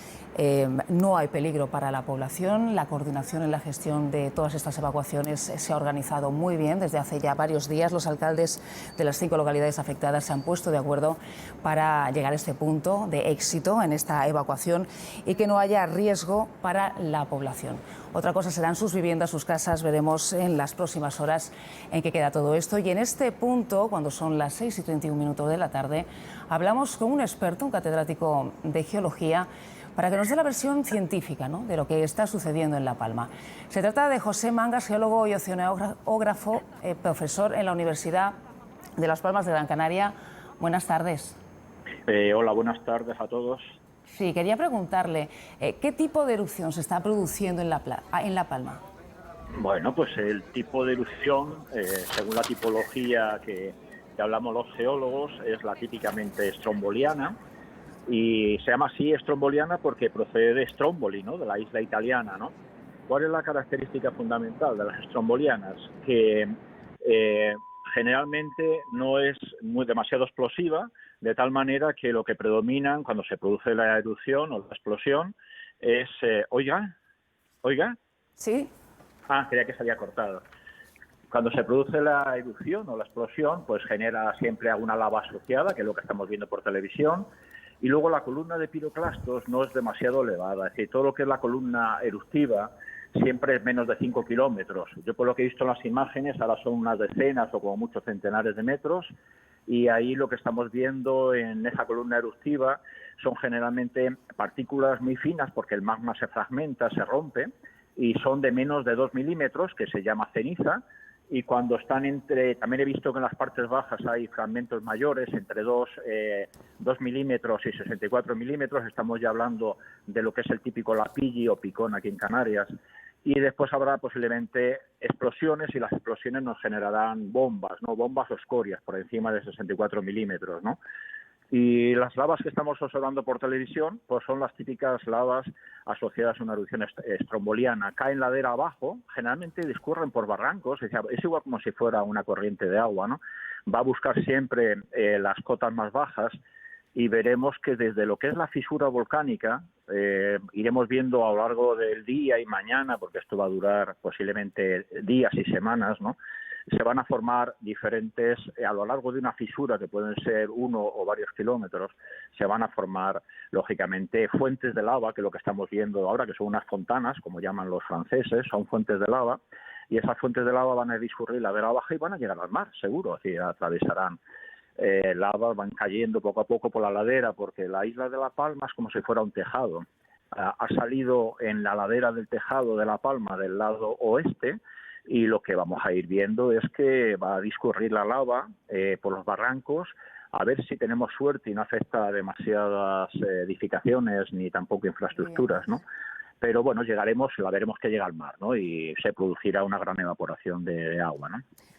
no hay peligro para la población. La coordinación en la gestión de todas estas evacuaciones se ha organizado muy bien desde hace ya varios días. Los alcaldes de las 5 localidades afectadas se han puesto de acuerdo para llegar a este punto de éxito en esta evacuación y que no haya riesgo para la población. Otra cosa serán sus viviendas, sus casas. Veremos en las próximas horas en qué queda todo esto. Y en este punto, cuando son las 6:31 de la tarde, hablamos con un experto, un catedrático de geología, para que nos dé la versión científica, ¿no?, de lo que está sucediendo en La Palma. Se trata de José Mangas, geólogo y oceanógrafo, profesor en la Universidad de Las Palmas de Gran Canaria. Buenas tardes. Hola, buenas tardes a todos. Sí, quería preguntarle, ¿qué tipo de erupción se está produciendo en La Palma? Bueno, pues el tipo de erupción, según la tipología que hablamos los geólogos, es la típicamente stromboliana, y se llama así stromboliana porque procede de Stromboli, ¿no?, de la isla italiana, ¿no? ¿Cuál es la característica fundamental de las strombolianas? Que generalmente no es demasiado explosiva, de tal manera que lo que predominan cuando se produce la erupción o la explosión es... ¿Oiga? Sí. Ah, creía que se había cortado. Cuando se produce la erupción o la explosión, pues genera siempre alguna lava asociada, que es lo que estamos viendo por televisión, y luego la columna de piroclastos no es demasiado elevada, es decir, todo lo que es la columna eruptiva siempre es menos de 5 kilómetros. Yo por lo que he visto en las imágenes, ahora son unas decenas o como muchos centenares de metros, y ahí lo que estamos viendo en esa columna eruptiva son generalmente partículas muy finas porque el magma se fragmenta, se rompe, y son de menos de 2 milímetros, que se llama ceniza, y cuando están también he visto que en las partes bajas hay fragmentos mayores, entre 2 milímetros y 64 milímetros, estamos ya hablando de lo que es el típico lapilli o picón aquí en Canarias, y después habrá posiblemente explosiones, y las explosiones nos generarán bombas, ¿no?, bombas o escorias por encima de 64 milímetros, ¿no? Y las lavas que estamos observando por televisión pues son las típicas lavas asociadas a una erupción stromboliana. Caen ladera abajo, generalmente discurren por barrancos, es igual como si fuera una corriente de agua, ¿no? Va a buscar siempre las cotas más bajas, y veremos que desde lo que es la fisura volcánica, iremos viendo a lo largo del día y mañana, porque esto va a durar posiblemente días y semanas, ¿no?, se van a formar diferentes, a lo largo de una fisura que pueden ser 1 o varios kilómetros, se van a formar, lógicamente, fuentes de lava, que es lo que estamos viendo ahora, que son unas fontanas, como llaman los franceses, son fuentes de lava, y esas fuentes de lava van a discurrir ladera abajo y van a llegar al mar, seguro, es decir, atravesarán lavas, van cayendo poco a poco por la ladera, porque la isla de La Palma es como si fuera un tejado. Ha salido en la ladera del tejado de La Palma, del lado oeste, y lo que vamos a ir viendo es que va a discurrir la lava por los barrancos, a ver si tenemos suerte y no afecta a demasiadas edificaciones ni tampoco infraestructuras, ¿no? Pero bueno, llegaremos, la veremos que llega al mar, ¿no? Y se producirá una gran evaporación de agua, ¿no?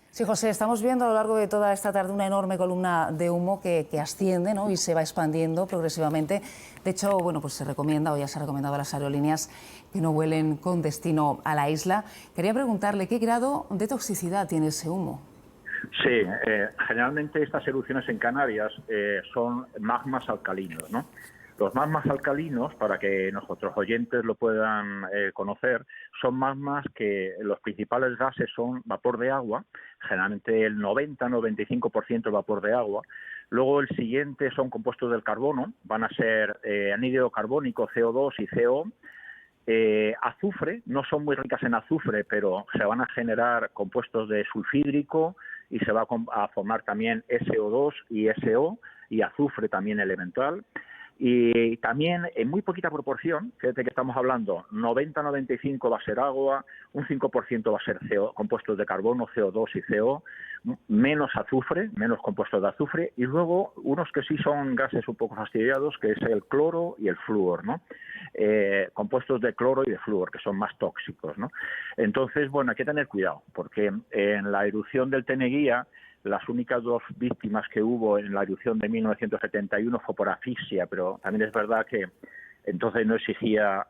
Sí, José, estamos viendo a lo largo de toda esta tarde una enorme columna de humo que asciende, ¿no? Y se va expandiendo progresivamente. De hecho, bueno, pues se recomienda, o ya se ha recomendado a las aerolíneas que no vuelen con destino a la isla. Quería preguntarle, ¿qué grado de toxicidad tiene ese humo? Sí, generalmente estas erupciones en Canarias son magmas alcalinos, ¿no? Los magmas alcalinos, para que nuestros oyentes lo puedan conocer, son magmas que los principales gases son vapor de agua, generalmente el 90-95% es vapor de agua. Luego el siguiente son compuestos del carbono, van a ser anhídrido carbónico, CO2 y CO. Azufre, no son muy ricas en azufre, pero se van a generar compuestos de sulfídrico y se va a formar también SO2 y SO y azufre también elemental. Y también en muy poquita proporción, fíjate que estamos hablando, 90-95 va a ser agua, un 5% va a ser CO, compuestos de carbono, CO2 y CO, menos azufre, menos compuestos de azufre, y luego unos que sí son gases un poco fastidiados, que es el cloro y el flúor, ¿no? Compuestos de cloro y de flúor, que son más tóxicos, ¿no? Entonces, bueno, hay que tener cuidado, porque en la erupción del Teneguía, las únicas dos víctimas que hubo en la erupción de 1971 fue por asfixia, pero también es verdad que entonces no existía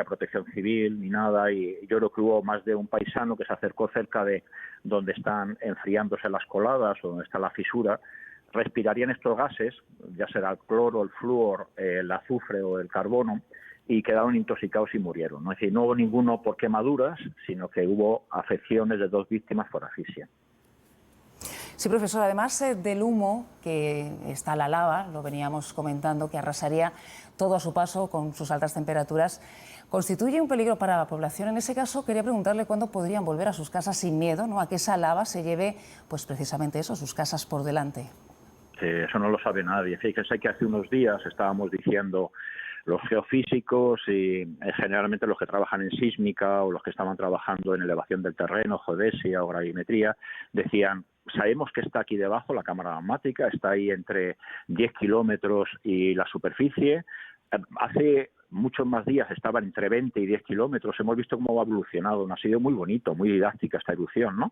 protección civil ni nada, y yo creo que hubo más de un paisano que se acercó cerca de donde están enfriándose las coladas o donde está la fisura, respirarían estos gases, ya será el cloro, el flúor, el azufre o el carbono, y quedaron intoxicados y murieron, ¿no? Es decir, no hubo ninguno por quemaduras, sino que hubo afecciones de 2 víctimas por asfixia. Sí, profesor, además del humo que está la lava, lo veníamos comentando, que arrasaría todo a su paso con sus altas temperaturas, constituye un peligro para la población. En ese caso, quería preguntarle cuándo podrían volver a sus casas sin miedo, ¿no?, a que esa lava se lleve, pues precisamente eso, sus casas por delante. Eso no lo sabe nadie. Fíjense que hace unos días estábamos diciendo los geofísicos y generalmente los que trabajan en sísmica o los que estaban trabajando en elevación del terreno, geodesia o gravimetría, decían: sabemos que está aquí debajo la cámara magmática, está ahí entre 10 kilómetros y la superficie. Hace muchos más días estaba entre 20 y 10 kilómetros. Hemos visto cómo ha evolucionado. Ha sido muy bonito, muy didáctica esta erupción, ¿no?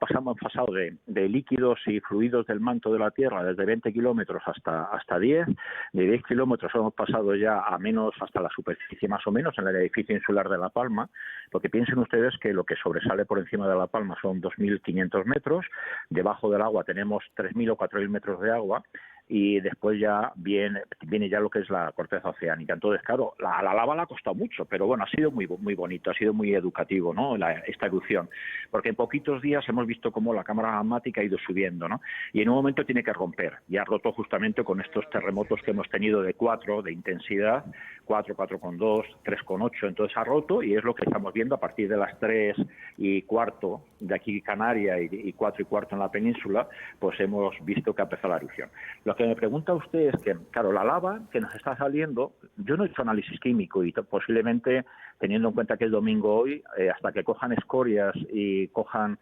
Hemos pasado de líquidos y fluidos del manto de la Tierra desde 20 kilómetros hasta 10. De 10 kilómetros hemos pasado ya a menos, hasta la superficie más o menos, en el edificio insular de La Palma. Porque piensen ustedes que lo que sobresale por encima de La Palma son 2.500 metros. Debajo del agua tenemos 3.000 o 4.000 metros de agua. Y después ya viene ya lo que es la corteza oceánica. Entonces, claro, a la lava le ha costado mucho, pero bueno, ha sido muy bonito, ha sido muy educativo, ¿no?, esta erupción, porque en poquitos días hemos visto cómo la cámara magmática ha ido subiendo, ¿no?, y en un momento tiene que romper, y ha roto justamente con estos terremotos que hemos tenido de 4 de intensidad, 4, 4,2, 3,8, entonces ha roto, y es lo que estamos viendo a partir de las 3:15 de aquí Canaria y 4:15 en la península, pues hemos visto que ha empezado la erupción. Lo que me pregunta usted es que, claro, la lava que nos está saliendo, yo no he hecho análisis químico y posiblemente, teniendo en cuenta que es domingo hoy, hasta que cojan escorias y cojan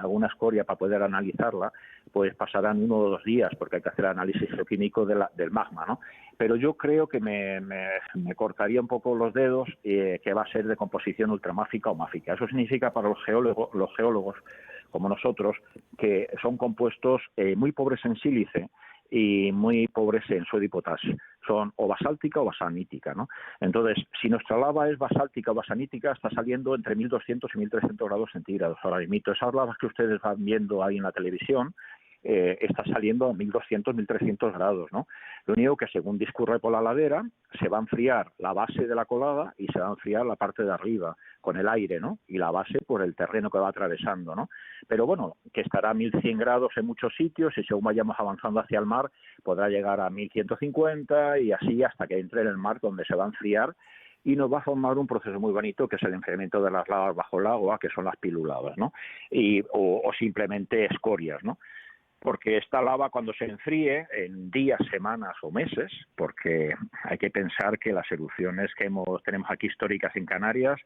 alguna escoria para poder analizarla, pues pasarán 1 o 2 días, porque hay que hacer análisis geoquímico del magma, ¿no? Pero yo creo que me cortaría un poco los dedos que va a ser de composición ultramáfica o máfica. Eso significa para los geólogos como nosotros, que son compuestos muy pobres en sílice y muy pobres en sodio y potasio. Son o basáltica o basanítica, ¿no? Entonces, si nuestra lava es basáltica o basanítica, está saliendo entre 1.200 y 1.300 grados centígrados. Ahora mismo, esas lavas que ustedes van viendo ahí en la televisión, está saliendo a 1.200, 1.300 grados, ¿no? Lo único que, según discurre por la ladera, se va a enfriar la base de la colada y se va a enfriar la parte de arriba con el aire, ¿no?, y la base por el terreno que va atravesando, ¿no? Pero bueno, que estará a 1.100 grados en muchos sitios, y según vayamos avanzando hacia el mar podrá llegar a 1.150 y así hasta que entre en el mar, donde se va a enfriar y nos va a formar un proceso muy bonito, que es el enfriamiento de las lavas bajo el agua, que son las piluladas, ¿no?, o simplemente escorias, ¿no? porque esta lava cuando se enfríe en días, semanas o meses, porque hay que pensar que las erupciones que tenemos aquí históricas en Canarias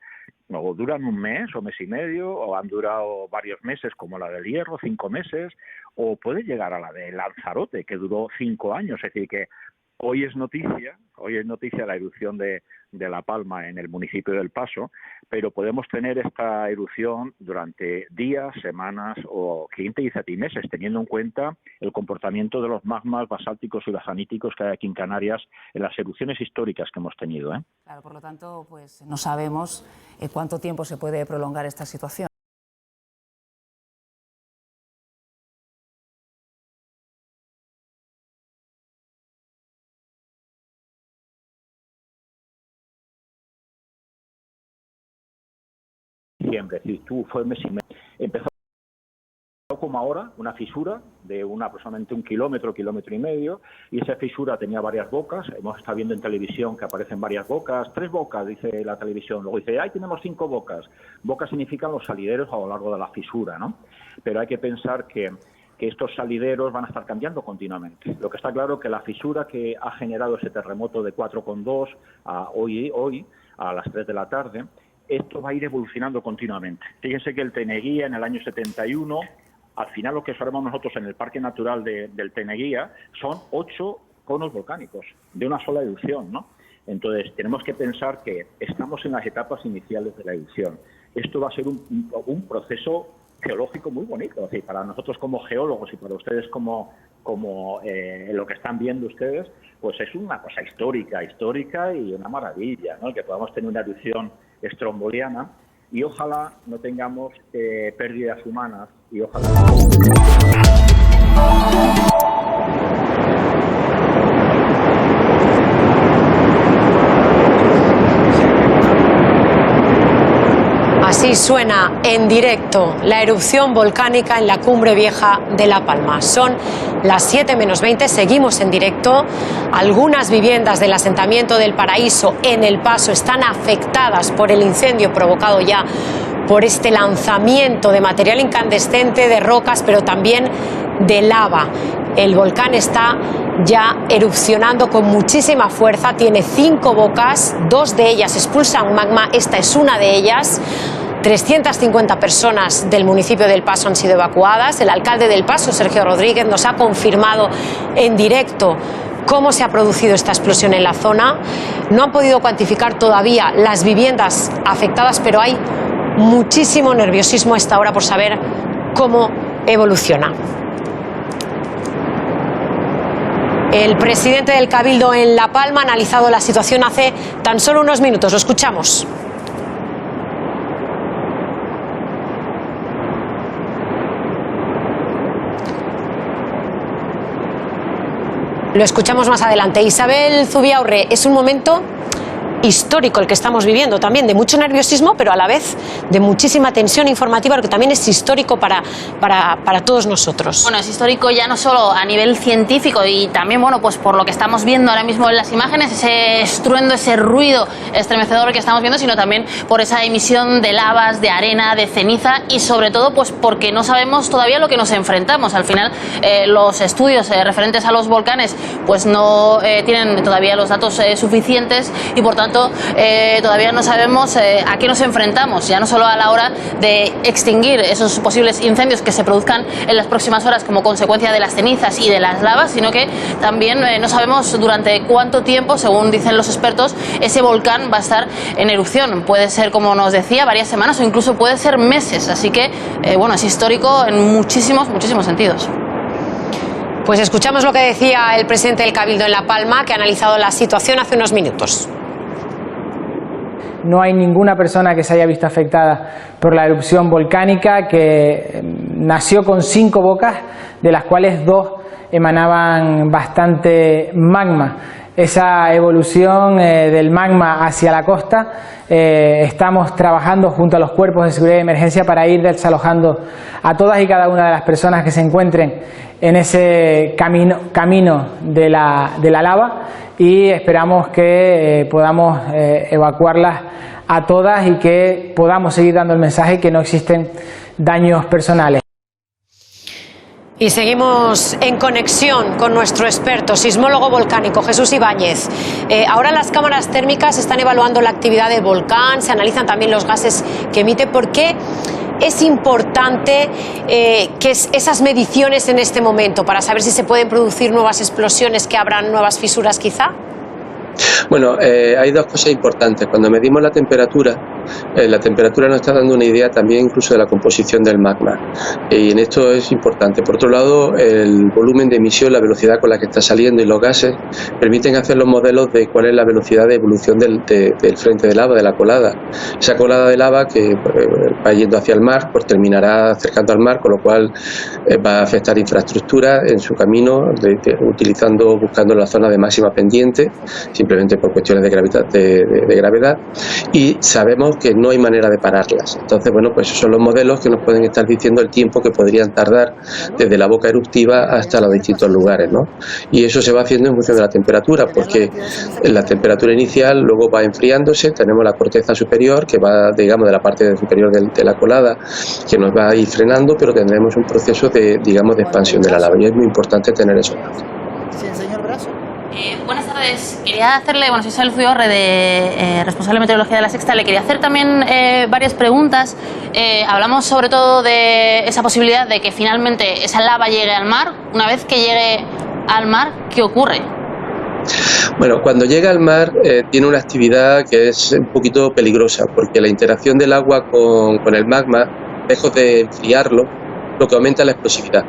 o duran un mes o mes y medio, o han durado varios meses como la del Hierro, 5 meses, o puede llegar a la de Lanzarote, que duró 5 años. Es decir, que hoy es noticia la erupción de La Palma en el municipio del Paso, pero podemos tener esta erupción durante días, semanas o 15 y 17 meses, teniendo en cuenta el comportamiento de los magmas basálticos y basaníticos que hay aquí en Canarias en las erupciones históricas que hemos tenido. Claro, por lo tanto, pues no sabemos cuánto tiempo se puede prolongar esta situación. Siempre, es decir, fue mes y medio. Empezó como ahora, una fisura de aproximadamente 1 kilómetro, kilómetro y medio, y esa fisura tenía varias bocas. Hemos estado viendo en televisión que aparecen varias bocas, 3 bocas, dice la televisión. Luego dice, ¡ay, tenemos 5 bocas! Bocas significan los salideros a lo largo de la fisura, ¿no? Pero hay que pensar que estos salideros van a estar cambiando continuamente. Lo que está claro es que la fisura que ha generado ese terremoto de 4,2 hoy, a las 3 de la tarde, esto va a ir evolucionando continuamente. Fíjense que el Teneguía en el año 71, al final lo que observamos nosotros en el Parque Natural del Teneguía son 8 conos volcánicos de una sola erupción, ¿no? Entonces tenemos que pensar que estamos en las etapas iniciales de la erupción. Esto va a ser un proceso geológico muy bonito. Es decir, para nosotros como geólogos y para ustedes como lo que están viendo ustedes, pues es una cosa histórica y una maravilla, ¿no? El que podamos tener una erupción estromboliana, y ojalá no tengamos pérdidas humanas, y ojalá Así suena en directo la erupción volcánica en la Cumbre Vieja de La Palma. Son las 7 menos 20, seguimos en directo. Algunas viviendas del asentamiento del Paraíso en El Paso están afectadas por el incendio provocado ya por este lanzamiento de material incandescente, de rocas, pero también de lava. El volcán está ya erupcionando con muchísima fuerza, tiene 5 bocas, 2 de ellas expulsan magma, esta es una de ellas. 350 personas del municipio del Paso han sido evacuadas. El alcalde del Paso, Sergio Rodríguez, nos ha confirmado en directo cómo se ha producido esta explosión en la zona. No han podido cuantificar todavía las viviendas afectadas, pero hay muchísimo nerviosismo a esta hora por saber cómo evoluciona. El presidente del Cabildo en La Palma ha analizado la situación hace tan solo unos minutos. Lo escuchamos. Lo escuchamos más adelante. Isabel Zubiaurre, es un momento histórico el que estamos viviendo, también de mucho nerviosismo, pero a la vez de muchísima tensión informativa, porque también es histórico para todos nosotros. Bueno, es histórico ya no solo a nivel científico y también, bueno, pues por lo que estamos viendo ahora mismo en las imágenes, ese estruendo, ese ruido estremecedor que estamos viendo, sino también por esa emisión de lavas, de arena, de ceniza, y sobre todo pues porque no sabemos todavía lo que nos enfrentamos. Al final los estudios referentes a los volcanes pues no tienen todavía los datos suficientes, y por tanto todavía no sabemos a qué nos enfrentamos, ya no solo a la hora de extinguir esos posibles incendios que se produzcan en las próximas horas como consecuencia de las cenizas y de las lavas, sino que también no sabemos durante cuánto tiempo, según dicen los expertos, ese volcán va a estar en erupción. Puede ser, como nos decía, varias semanas o incluso puede ser meses, así que bueno, es histórico en muchísimos sentidos. Pues escuchamos lo que decía el presidente del Cabildo en La Palma, que ha analizado la situación hace unos minutos. No hay ninguna persona que se haya visto afectada por la erupción volcánica, que nació con 5 bocas, de las cuales 2 emanaban bastante magma. Esa evolución del magma hacia la costa, estamos trabajando junto a los cuerpos de seguridad y emergencia para ir desalojando a todas y cada una de las personas que se encuentren en ese camino de la lava, y esperamos que podamos evacuarlas a todas y que podamos seguir dando el mensaje que no existen daños personales. Y seguimos en conexión con nuestro experto, sismólogo volcánico, Jesús Ibáñez. Ahora las cámaras térmicas están evaluando la actividad del volcán, se analizan también los gases que emite. ¿Por qué es importante que esas mediciones en este momento para saber si se pueden producir nuevas explosiones, que abran nuevas fisuras quizá? Bueno, hay dos cosas importantes. Cuando medimos la temperatura nos está dando una idea también incluso de la composición del magma. Y en esto es importante. Por otro lado, el volumen de emisión, la velocidad con la que está saliendo y los gases permiten hacer los modelos de cuál es la velocidad de evolución del frente de lava, de la colada. Esa colada de lava que va yendo hacia el mar, pues terminará acercando al mar, con lo cual va a afectar infraestructura en su camino, buscando la zona de máxima pendiente, simplemente por cuestiones de gravedad, y sabemos que no hay manera de pararlas. Entonces, bueno, pues esos son los modelos que nos pueden estar diciendo el tiempo que podrían tardar desde la boca eruptiva hasta los distintos lugares, ¿no? Y eso se va haciendo en función de la temperatura, porque la temperatura inicial luego va enfriándose, tenemos la corteza superior que va, digamos, de la parte superior de la colada, que nos va a ir frenando, pero tendremos un proceso de expansión de la lava, y es muy importante tener eso. Sí, señor Brazo. Buenas tardes. Quería hacerle, soy Isabel Zuyorre, responsable de meteorología de La Sexta. Le quería hacer también varias preguntas. Hablamos sobre todo de esa posibilidad de que finalmente esa lava llegue al mar. Una vez que llegue al mar, ¿qué ocurre? Bueno, cuando llega al mar tiene una actividad que es un poquito peligrosa, porque la interacción del agua con el magma, lejos de enfriarlo, lo que aumenta es la explosividad.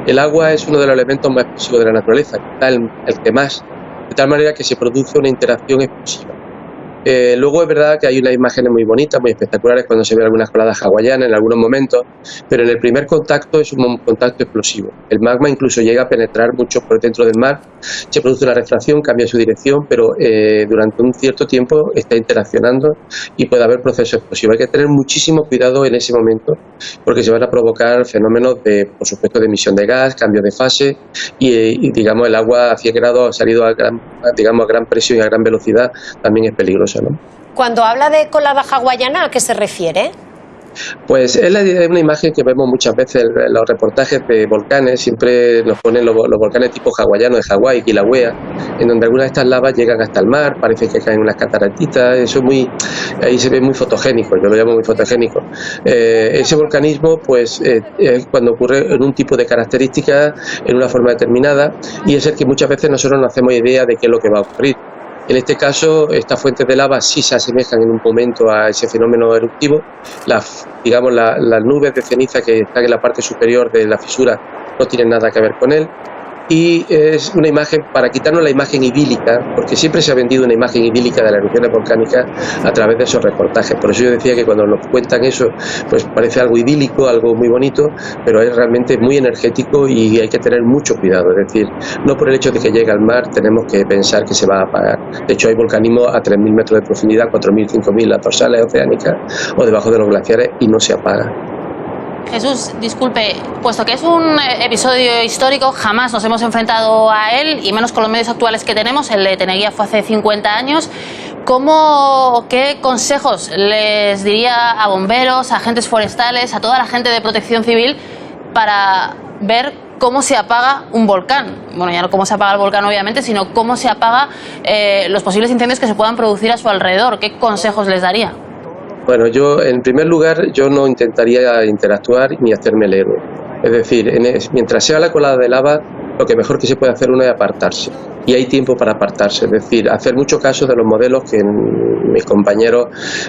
El agua es uno de los elementos más explosivos de la naturaleza, quizá el que más, de tal manera que se produce una interacción explosiva. Luego es verdad que hay unas imágenes muy bonitas, muy espectaculares cuando se ven algunas coladas hawaianas en algunos momentos, pero en el primer contacto es un contacto explosivo. El magma incluso llega a penetrar mucho por dentro del mar, se produce una refracción, cambia su dirección, pero durante un cierto tiempo está interaccionando y puede haber procesos explosivos. Hay que tener muchísimo cuidado en ese momento, porque se van a provocar fenómenos por supuesto, de emisión de gas, cambio de fase y digamos, el agua a 100 grados ha salido a gran presión y a gran velocidad, también es peligroso, ¿no? Cuando habla de colada hawaiana, ¿a qué se refiere? Pues es una imagen que vemos muchas veces en los reportajes de volcanes, siempre nos ponen los volcanes tipo hawaiano de Hawái, Kilauea, en donde algunas de estas lavas llegan hasta el mar, parece que caen unas cataratitas, eso ahí se ve muy fotogénico, yo lo llamo muy fotogénico. Ese volcanismo pues es cuando ocurre en un tipo de características, en una forma determinada, y es el que muchas veces nosotros no hacemos idea de qué es lo que va a ocurrir. En este caso, estas fuentes de lava sí se asemejan en un momento a ese fenómeno eruptivo. Las nubes de ceniza que están en la parte superior de la fisura no tienen nada que ver con él. Y es una imagen para quitarnos la imagen idílica, porque siempre se ha vendido una imagen idílica de las erupciones volcánicas a través de esos reportajes. Por eso yo decía que cuando nos cuentan eso, pues parece algo idílico, algo muy bonito, pero es realmente muy energético y hay que tener mucho cuidado. Es decir, no por el hecho de que llegue al mar tenemos que pensar que se va a apagar. De hecho, hay volcanismo a 3.000 metros de profundidad, 4.000, 5.000, las dorsales oceánicas o debajo de los glaciares y no se apaga. Jesús, disculpe, puesto que es un episodio histórico, jamás nos hemos enfrentado a él, y menos con los medios actuales que tenemos. El de Teneguía fue hace 50 años. ¿Qué consejos les diría a bomberos, a agentes forestales, a toda la gente de protección civil para ver cómo se apaga un volcán? Bueno, ya no cómo se apaga el volcán, obviamente, sino cómo se apaga los posibles incendios que se puedan producir a su alrededor. ¿Qué consejos les daría? Bueno, yo en primer lugar yo no intentaría interactuar ni hacerme el héroe. Es decir, mientras sea la colada de lava, lo que mejor que se puede hacer uno es apartarse. Y hay tiempo para apartarse, es decir, hacer mucho caso de los modelos que mis compañeros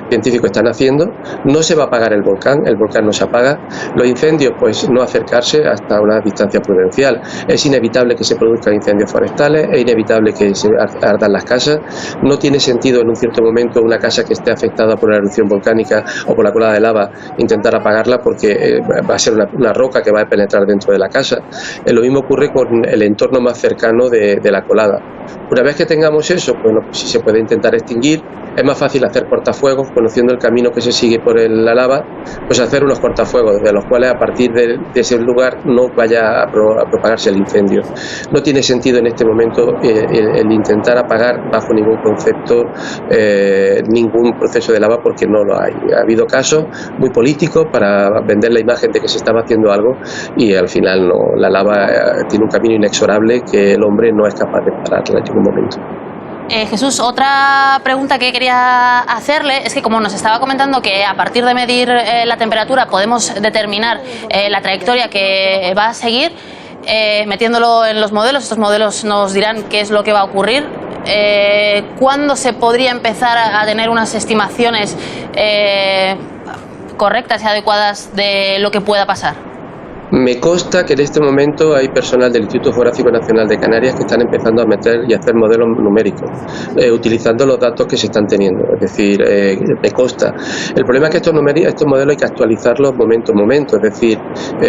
científicos están haciendo. No se va a apagar el volcán no se apaga. Los incendios, pues no acercarse hasta una distancia prudencial. Es inevitable que se produzcan incendios forestales, es inevitable que se ardan las casas. No tiene sentido en un cierto momento una casa que esté afectada por la erupción volcánica o por la colada de lava intentar apagarla, porque va a ser una roca que va a penetrar dentro de la casa. Lo mismo ocurre con el entorno más cercano de la colada. Una vez que tengamos eso, bueno, pues sí se puede intentar extinguir. Es más fácil hacer cortafuegos, conociendo el camino que se sigue por la lava, pues hacer unos cortafuegos, de los cuales a partir de ese lugar no vaya a propagarse el incendio. No tiene sentido en este momento el intentar apagar bajo ningún concepto ningún proceso de lava, porque no lo hay. Ha habido casos muy políticos para vender la imagen de que se estaba haciendo algo y al final no. La lava tiene un camino inexorable que el hombre no es capaz de pararla en ningún momento. Jesús, otra pregunta que quería hacerle es que, como nos estaba comentando que a partir de medir la temperatura podemos determinar la trayectoria que va a seguir, metiéndolo en los modelos, estos modelos nos dirán qué es lo que va a ocurrir. ¿Cuándo se podría empezar a tener unas estimaciones correctas y adecuadas de lo que pueda pasar? Me consta que en este momento hay personal del Instituto Geográfico Nacional de Canarias que están empezando a meter y hacer modelos numéricos, utilizando los datos que se están teniendo. Es decir, me consta. El problema es que estos modelos hay que actualizarlos momento a momento. Es decir,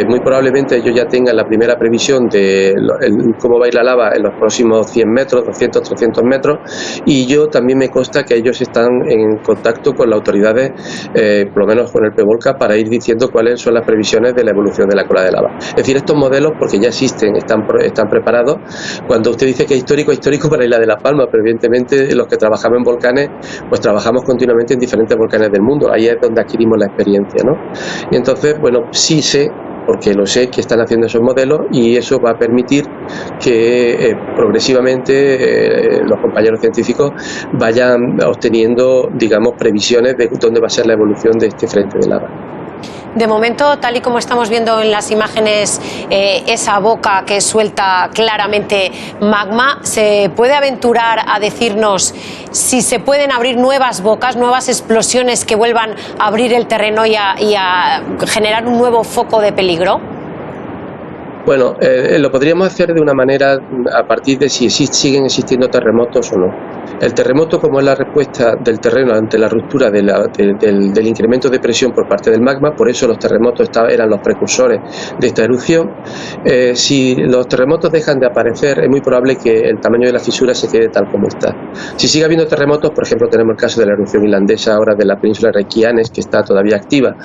muy probablemente ellos ya tengan la primera previsión de cómo va a ir la lava en los próximos 100 metros, 200, 300 metros, y yo también me consta que ellos están en contacto con las autoridades, por lo menos con el PEVOLCA, para ir diciendo cuáles son las previsiones de la evolución de la cola de lava. Es decir, estos modelos, porque ya existen, están preparados. Cuando usted dice que es histórico para Isla de la Palma, pero evidentemente los que trabajamos en volcanes, pues trabajamos continuamente en diferentes volcanes del mundo. Ahí es donde adquirimos la experiencia, ¿no? Y entonces, bueno, sí sé, porque lo sé, que están haciendo esos modelos, y eso va a permitir que progresivamente los compañeros científicos vayan obteniendo, digamos, previsiones de dónde va a ser la evolución de este frente de lava. De momento, tal y como estamos viendo en las imágenes, esa boca que suelta claramente magma, ¿se puede aventurar a decirnos si se pueden abrir nuevas bocas, nuevas explosiones que vuelvan a abrir el terreno y a generar un nuevo foco de peligro? Bueno, lo podríamos hacer de una manera a partir de si siguen existiendo terremotos o no. El terremoto, como es la respuesta del terreno ante la ruptura del incremento de presión por parte del magma, por eso los terremotos eran los precursores de esta erupción. Si los terremotos dejan de aparecer, es muy probable que el tamaño de la fisura se quede tal como está. Si sigue habiendo terremotos, por ejemplo, tenemos el caso de la erupción islandesa ahora de la península de Reykjanes, que está todavía activa.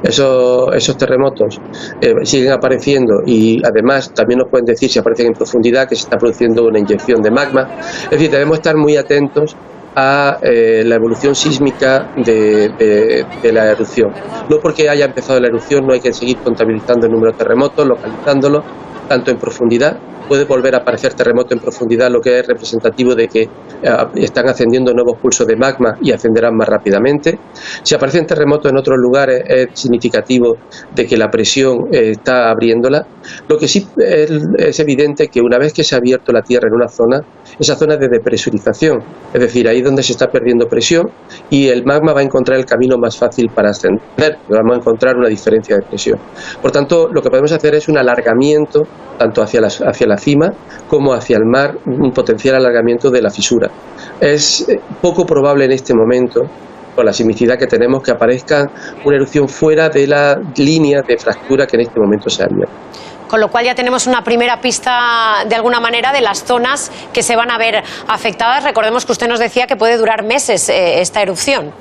Esos terremotos siguen apareciendo, y además también nos pueden decir, si aparecen en profundidad, que se está produciendo una inyección de magma. Es decir, debemos estar muy atentos a la evolución sísmica de la erupción. No porque haya empezado la erupción no hay que seguir contabilizando el número de terremotos, localizándolo tanto en profundidad. Puede volver a aparecer terremoto en profundidad, lo que es representativo de que están ascendiendo nuevos pulsos de magma y ascenderán más rápidamente. Si aparecen terremotos en otros lugares, es significativo de que la presión está abriéndola. Lo que sí es evidente que una vez que se ha abierto la Tierra en una zona, esa zona es de depresurización, es decir, ahí es donde se está perdiendo presión y el magma va a encontrar el camino más fácil para ascender, vamos a encontrar una diferencia de presión. Por tanto, lo que podemos hacer es un alargamiento tanto hacia la cima como hacia el mar, un potencial alargamiento de la fisura. Es poco probable en este momento, con la sismicidad que tenemos, que aparezca una erupción fuera de la línea de fractura que en este momento se ha abierto. Con lo cual ya tenemos una primera pista, de alguna manera, de las zonas que se van a ver afectadas. Recordemos que usted nos decía que puede durar meses esta erupción.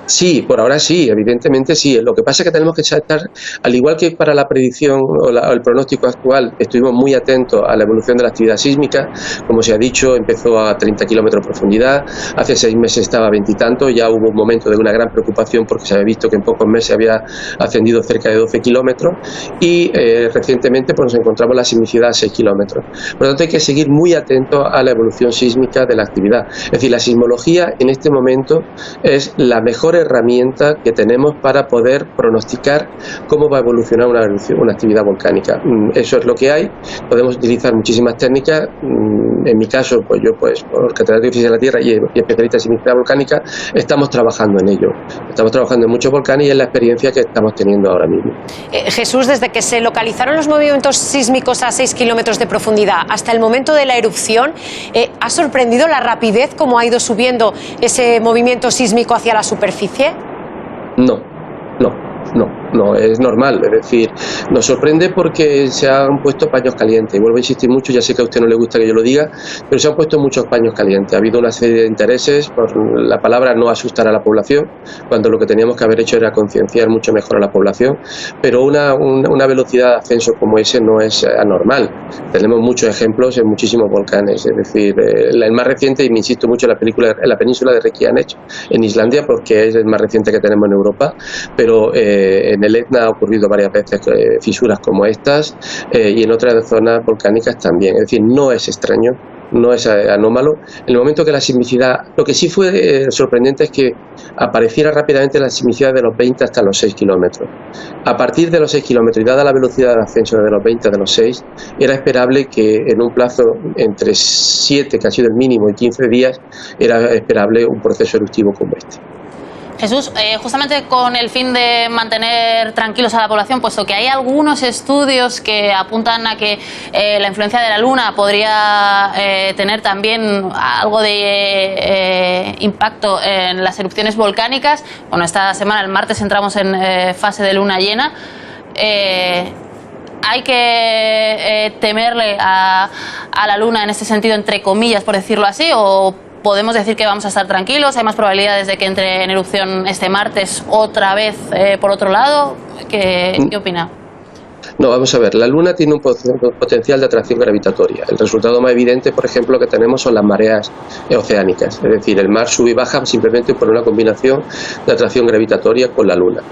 Sí, por ahora sí, evidentemente sí. Lo que pasa es que tenemos que estar, al igual que para la predicción o el pronóstico actual, estuvimos muy atentos a la evolución de la actividad sísmica. Como se ha dicho, empezó a 30 kilómetros de profundidad, hace 6 meses estaba a 20 y tanto, ya hubo un momento de una gran preocupación porque se había visto que en pocos meses había ascendido cerca de 12 kilómetros y recientemente pues, nos encontramos la sismicidad a 6 kilómetros. Por lo tanto, hay que seguir muy atentos a la evolución sísmica de la actividad. Es decir, la sismología en este momento es la mejor herramienta que tenemos para poder pronosticar cómo va a evolucionar una actividad volcánica. Eso es lo que hay. Podemos utilizar muchísimas técnicas. En mi caso, pues yo, por catedrático de Física de la Tierra y especialista en sismicidad volcánica, estamos trabajando en ello. Estamos trabajando en muchos volcanes y es la experiencia que estamos teniendo ahora mismo. Jesús, desde que se localizaron los movimientos sísmicos a 6 kilómetros de profundidad hasta el momento de la erupción, ¿ha sorprendido la rapidez como ha ido subiendo ese movimiento sísmico hacia la superficie? No. No, es normal. Es decir, nos sorprende porque se han puesto paños calientes. Y vuelvo a insistir mucho, ya sé que a usted no le gusta que yo lo diga, pero se han puesto muchos paños calientes. Ha habido una serie de intereses por la palabra no asustar a la población, cuando lo que teníamos que haber hecho era concienciar mucho mejor a la población. Pero una velocidad de ascenso como ese no es anormal. Tenemos muchos ejemplos en muchísimos volcanes. Es decir, el más reciente, y me insisto mucho en la península de Reykjanes, en Islandia, porque es el más reciente que tenemos en Europa, pero en el Etna ha ocurrido varias veces fisuras como estas, y en otras zonas volcánicas también. Es decir, no es extraño, no es anómalo. En el momento que la sismicidad, lo que sí fue sorprendente es que apareciera rápidamente la sismicidad de los 20 hasta los 6 kilómetros. A partir de los 6 kilómetros, y dada la velocidad de ascenso de los 20 a los 6, era esperable que en un plazo entre 7, que ha sido el mínimo, y 15 días, era esperable un proceso eruptivo como este. Jesús, justamente con el fin de mantener tranquilos a la población, puesto que hay algunos estudios que apuntan a que la influencia de la Luna podría tener también algo de impacto en las erupciones volcánicas. Bueno, esta semana, el martes, entramos en fase de luna llena. ¿Hay que temerle a la Luna en este sentido, entre comillas, por decirlo así, o podemos decir que vamos a estar tranquilos? ¿Hay más probabilidades de que entre en erupción este martes otra vez por otro lado? ¿Qué opina? No, vamos a ver, la Luna tiene un potencial de atracción gravitatoria. El resultado más evidente, por ejemplo, que tenemos son las mareas oceánicas. Es decir, el mar sube y baja simplemente por una combinación de atracción gravitatoria con la Luna.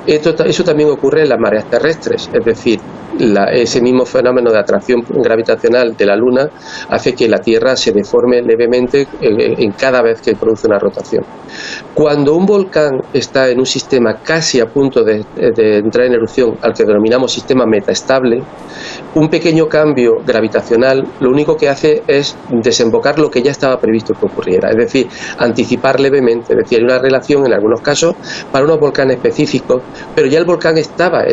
Eso también ocurre en las mareas terrestres, es decir, ese mismo fenómeno de atracción gravitacional de la Luna hace que la Tierra se deforme levemente en cada vez que produce una rotación. Cuando un volcán está en un sistema casi a punto de entrar en erupción, al que denominamos sistema metaestable, un pequeño cambio gravitacional lo único que hace es desembocar lo que ya estaba previsto que ocurriera, es decir, anticipar levemente. Es decir, hay una relación en algunos casos para unos volcanes específicos, pero ya el volcán estaba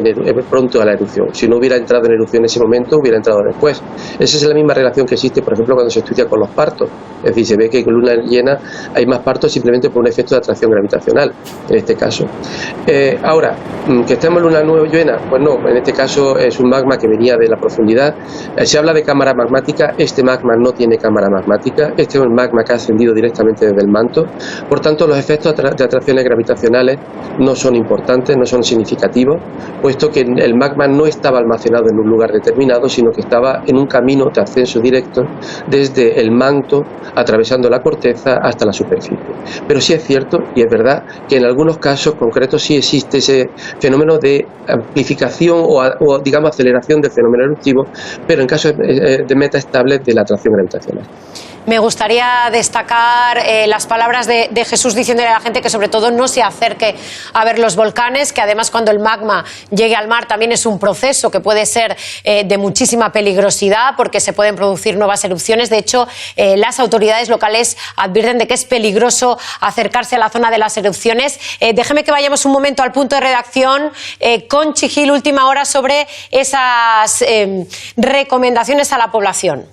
pronto a la erupción. Si no hubiera entrado en erupción en ese momento, hubiera entrado después. Esa es la misma relación que existe, por ejemplo, cuando se estudia con los partos. Es decir, se ve que con luna llena hay más partos simplemente por un efecto de atracción gravitacional, en este caso. Ahora, que estemos en luna llena, pues no, en este caso es un magma que venía de la profundidad. Se habla de cámara magmática, este magma no tiene cámara magmática, este es un magma que ha ascendido directamente desde el manto, por tanto los efectos de atracciones gravitacionales no son importantes, no son significativos, puesto que el magma no estaba almacenado en un lugar determinado, sino que estaba en un camino de ascenso directo desde el manto, atravesando la corteza hasta la superficie. Pero sí es cierto, y es verdad, que en algunos casos concretos sí existe ese fenómeno de amplificación o digamos aceleración del fenómeno eruptivo, pero en casos de metaestables de la atracción gravitacional. Me gustaría destacar las palabras de Jesús diciéndole a la gente que sobre todo no se acerque a ver los volcanes, que además cuando el magma llegue al mar también es un proceso que puede ser de muchísima peligrosidad porque se pueden producir nuevas erupciones. De hecho, las autoridades locales advierten de que es peligroso acercarse a la zona de las erupciones. Déjeme que vayamos un momento al punto de redacción. Conchi Gil, última hora sobre esas recomendaciones a la población.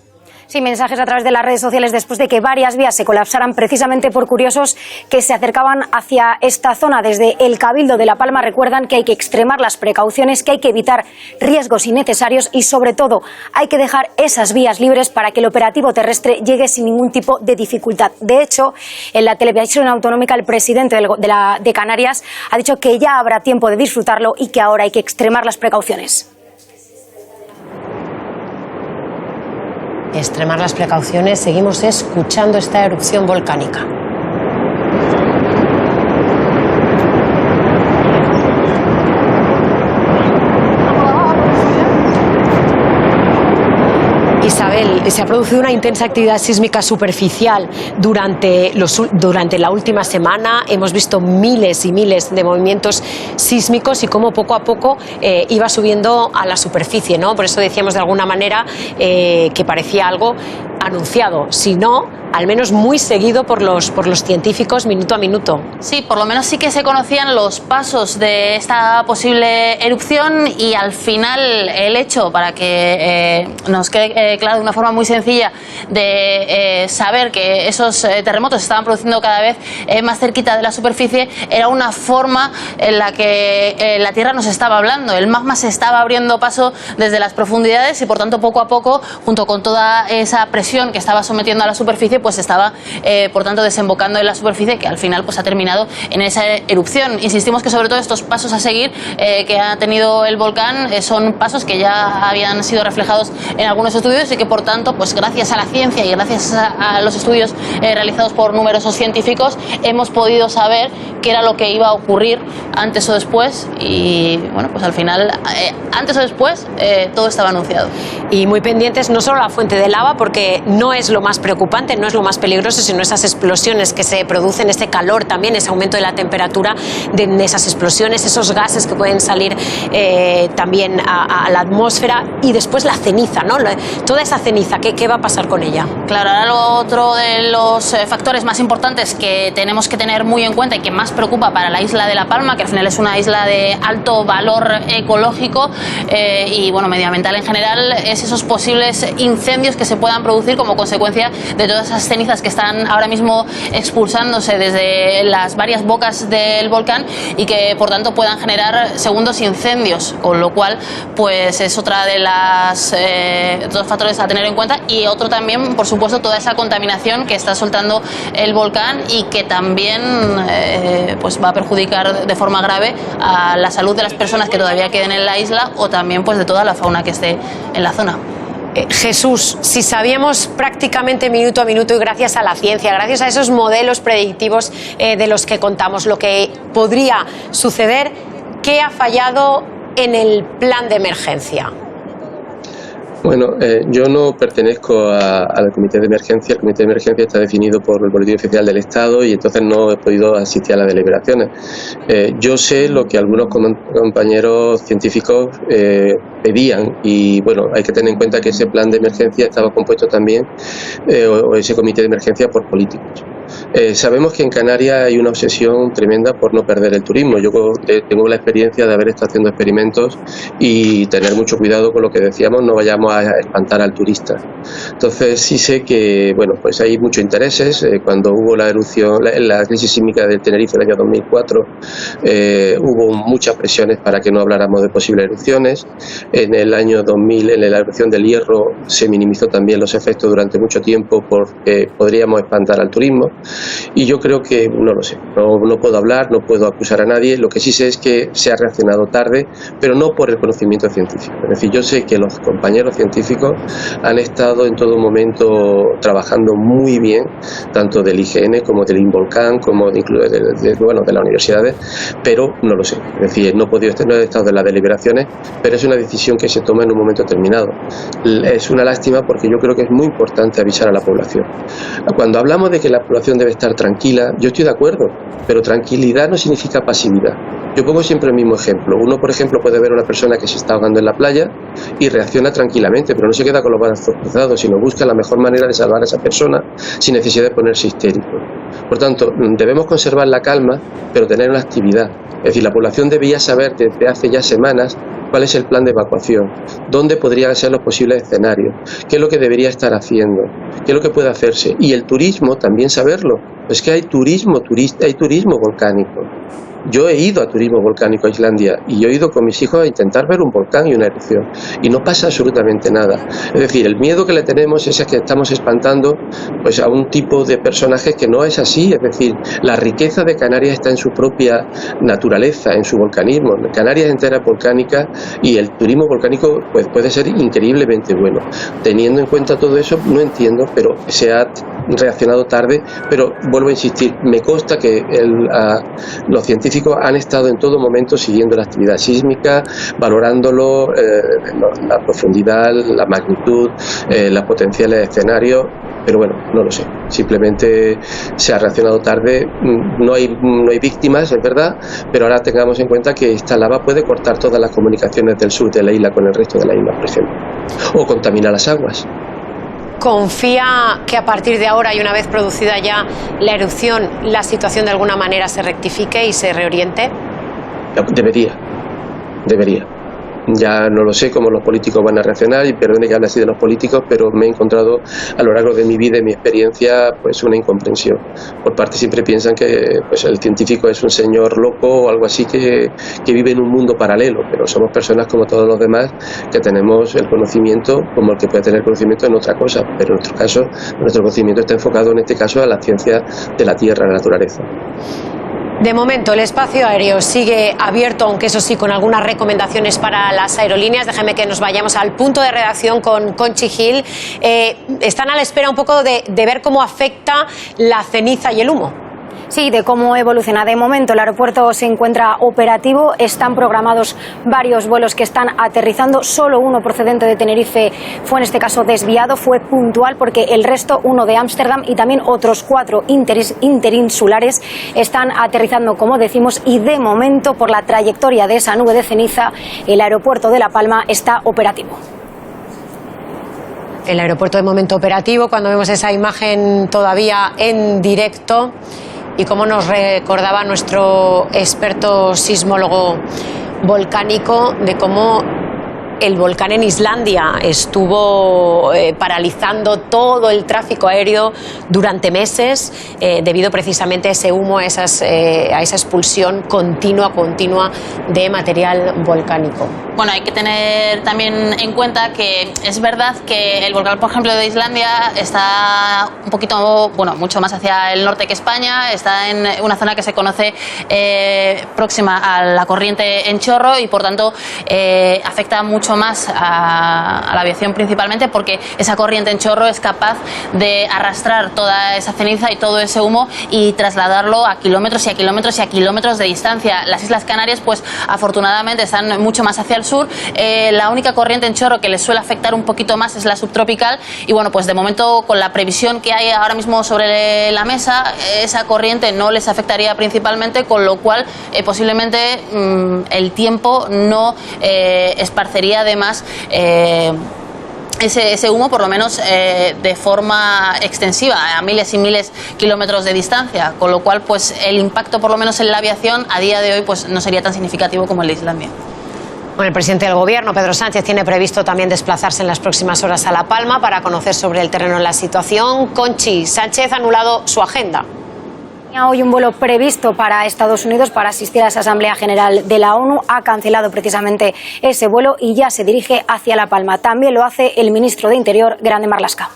Sí, mensajes a través de las redes sociales después de que varias vías se colapsaran precisamente por curiosos que se acercaban hacia esta zona. Desde el Cabildo de La Palma recuerdan que hay que extremar las precauciones, que hay que evitar riesgos innecesarios y sobre todo hay que dejar esas vías libres para que el operativo terrestre llegue sin ningún tipo de dificultad. De hecho, en la televisión autonómica el presidente de Canarias ha dicho que ya habrá tiempo de disfrutarlo y que ahora hay que extremar las precauciones. Extremar las precauciones, seguimos escuchando esta erupción volcánica. Isabel, se ha producido una intensa actividad sísmica superficial durante la última semana. Hemos visto miles y miles de movimientos sísmicos y cómo poco a poco iba subiendo a la superficie, ¿no? Por eso decíamos de alguna manera que parecía algo anunciado, sino al menos muy seguido por los científicos minuto a minuto. Sí, por lo menos sí que se conocían los pasos de esta posible erupción y al final el hecho, para que nos quede claro de una forma muy sencilla, de saber que esos terremotos se estaban produciendo cada vez más cerquita de la superficie, era una forma en la que la Tierra nos estaba hablando. El magma se estaba abriendo paso desde las profundidades y por tanto poco a poco, junto con toda esa presión que estaba sometiendo a la superficie, pues estaba por tanto desembocando en la superficie, que al final pues ha terminado en esa erupción. Insistimos que sobre todo estos pasos a seguir que ha tenido el volcán son pasos que ya habían sido reflejados en algunos estudios y que por tanto pues gracias a la ciencia y gracias a los estudios realizados por numerosos científicos hemos podido saber qué era lo que iba a ocurrir antes o después y bueno, pues al final antes o después todo estaba anunciado. Y muy pendientes no solo a la fuente de lava, porque no es lo más preocupante, no es lo más peligroso, sino esas explosiones que se producen, ese calor también, ese aumento de la temperatura de esas explosiones, esos gases que pueden salir también a la atmósfera y después la ceniza, ¿no? Toda esa ceniza, ¿qué va a pasar con ella? Claro, ahora otro de los factores más importantes que tenemos que tener muy en cuenta y que más preocupa para la isla de La Palma, que al final es una isla de alto valor ecológico y bueno, medioambiental en general, es esos posibles incendios que se puedan producir como consecuencia de todas esas cenizas que están ahora mismo expulsándose desde las varias bocas del volcán y que por tanto puedan generar segundos incendios, con lo cual pues es otra de las otros factores a tener en cuenta y otro también, por supuesto, toda esa contaminación que está soltando el volcán y que también pues va a perjudicar de forma grave a la salud de las personas que todavía queden en la isla o también pues de toda la fauna que esté en la zona. Jesús, si sabíamos prácticamente minuto a minuto y gracias a la ciencia, gracias a esos modelos predictivos de los que contamos, lo que podría suceder, ¿qué ha fallado en el plan de emergencia? Bueno, yo no pertenezco al comité de emergencia. El comité de emergencia está definido por el Boletín Oficial del Estado y entonces no he podido asistir a las deliberaciones. Yo sé lo que algunos compañeros científicos pedían y bueno, hay que tener en cuenta que ese plan de emergencia estaba compuesto también, o ese comité de emergencia, por políticos. Sabemos que en Canarias hay una obsesión tremenda por no perder el turismo. Yo tengo la experiencia de haber estado haciendo experimentos y tener mucho cuidado con lo que decíamos, no vayamos a espantar al turista. Entonces sí sé que bueno, pues hay muchos intereses. Cuando hubo la erupción, la crisis sísmica de Tenerife en el año 2004, hubo muchas presiones para que no habláramos de posibles erupciones. En el año 2000, en la erupción del Hierro, se minimizó también los efectos durante mucho tiempo porque podríamos espantar al turismo. Y yo creo que, no lo sé, no puedo hablar, no puedo acusar a nadie. Lo que sí sé es que se ha reaccionado tarde, pero no por el conocimiento científico. Es decir, yo sé que los compañeros científicos han estado en todo momento trabajando muy bien, tanto del IGN como del INVOLCAN, como de las universidades, pero no lo sé. Es decir, no he estado en las deliberaciones, pero es una decisión que se toma en un momento determinado. Es una lástima porque yo creo que es muy importante avisar a la población. Cuando hablamos de que la población debe estar tranquila, yo estoy de acuerdo, pero tranquilidad no significa pasividad. Yo pongo siempre el mismo ejemplo. Uno, por ejemplo, puede ver a una persona que se está ahogando en la playa y reacciona tranquilamente, pero no se queda con los brazos cruzados, sino busca la mejor manera de salvar a esa persona sin necesidad de ponerse histérico. Por tanto, debemos conservar la calma, pero tener una actividad. Es decir, la población debía saber desde hace ya semanas cuál es el plan de evacuación, dónde podrían ser los posibles escenarios, qué es lo que debería estar haciendo, qué es lo que puede hacerse. Y el turismo también saberlo. Es que hay turismo volcánico. Yo he ido a turismo volcánico a Islandia y yo he ido con mis hijos a intentar ver un volcán y una erupción y no pasa absolutamente nada. Es decir, el miedo que le tenemos es que estamos espantando pues a un tipo de personajes que no es así. Es decir, la riqueza de Canarias está en su propia naturaleza, en su volcanismo. Canarias entera es volcánica y el turismo volcánico pues puede ser increíblemente bueno. Teniendo en cuenta todo eso, no entiendo, pero se ha reaccionado tarde, pero vuelvo a insistir, me consta que los científicos han estado en todo momento siguiendo la actividad sísmica, valorándolo, la profundidad, la magnitud, los potenciales escenarios, pero bueno, no lo sé, simplemente se ha reaccionado tarde. No hay víctimas, es verdad, pero ahora tengamos en cuenta que esta lava puede cortar todas las comunicaciones del sur de la isla con el resto de la isla, por ejemplo, o contaminar las aguas. ¿confía que a partir de ahora y una vez producida ya la erupción, la situación de alguna manera se rectifique y se reoriente? Debería. Ya no lo sé cómo los políticos van a reaccionar, y perdone que hable así de los políticos, pero me he encontrado a lo largo de mi vida y mi experiencia pues una incomprensión. Por parte siempre piensan que pues el científico es un señor loco o algo así que vive en un mundo paralelo, pero somos personas como todos los demás que tenemos el conocimiento como el que puede tener conocimiento en otra cosa, pero en nuestro caso, nuestro conocimiento está enfocado en este caso a la ciencia de la Tierra, a la naturaleza. De momento, el espacio aéreo sigue abierto, aunque eso sí, con algunas recomendaciones para las aerolíneas. Déjeme que nos vayamos al punto de redacción con Conchi Gil. Están a la espera un poco de ver cómo afecta la ceniza y el humo. Sí, de cómo evoluciona. De momento el aeropuerto se encuentra operativo, están programados varios vuelos que están aterrizando, solo uno procedente de Tenerife fue en este caso desviado, fue puntual porque el resto, uno de Ámsterdam y también otros 4 interinsulares están aterrizando, como decimos, y de momento por la trayectoria de esa nube de ceniza el aeropuerto de La Palma está operativo. El aeropuerto de momento operativo, cuando vemos esa imagen todavía en directo. Y como nos recordaba nuestro experto sismólogo volcánico, de cómo el volcán en Islandia estuvo paralizando todo el tráfico aéreo durante meses debido precisamente a ese humo, a esa expulsión continua de material volcánico. Bueno, hay que tener también en cuenta que es verdad que el volcán, por ejemplo, de Islandia está un poquito, mucho más hacia el norte que España, está en una zona que se conoce próxima a la corriente en chorro y por tanto afecta mucho más a la aviación principalmente porque esa corriente en chorro es capaz de arrastrar toda esa ceniza y todo ese humo y trasladarlo a kilómetros y a kilómetros y a kilómetros de distancia. Las Islas Canarias, pues afortunadamente están mucho más hacia el sur. La única corriente en chorro que les suele afectar un poquito más es la subtropical y bueno, pues de momento con la previsión que hay ahora mismo sobre la mesa, esa corriente no les afectaría principalmente, con lo cual posiblemente el tiempo no esparcería además ese humo, por lo menos de forma extensiva, a miles y miles de kilómetros de distancia, con lo cual pues el impacto por lo menos en la aviación a día de hoy pues no sería tan significativo como el de Islandia. Bueno, el presidente del Gobierno, Pedro Sánchez, tiene previsto también desplazarse en las próximas horas a La Palma para conocer sobre el terreno la situación. Conchi, Sánchez ha anulado su agenda. Hoy un vuelo previsto para Estados Unidos para asistir a esa Asamblea General de la ONU. Ha cancelado precisamente ese vuelo y ya se dirige hacia La Palma. También lo hace el ministro de Interior, Grande Marlaska.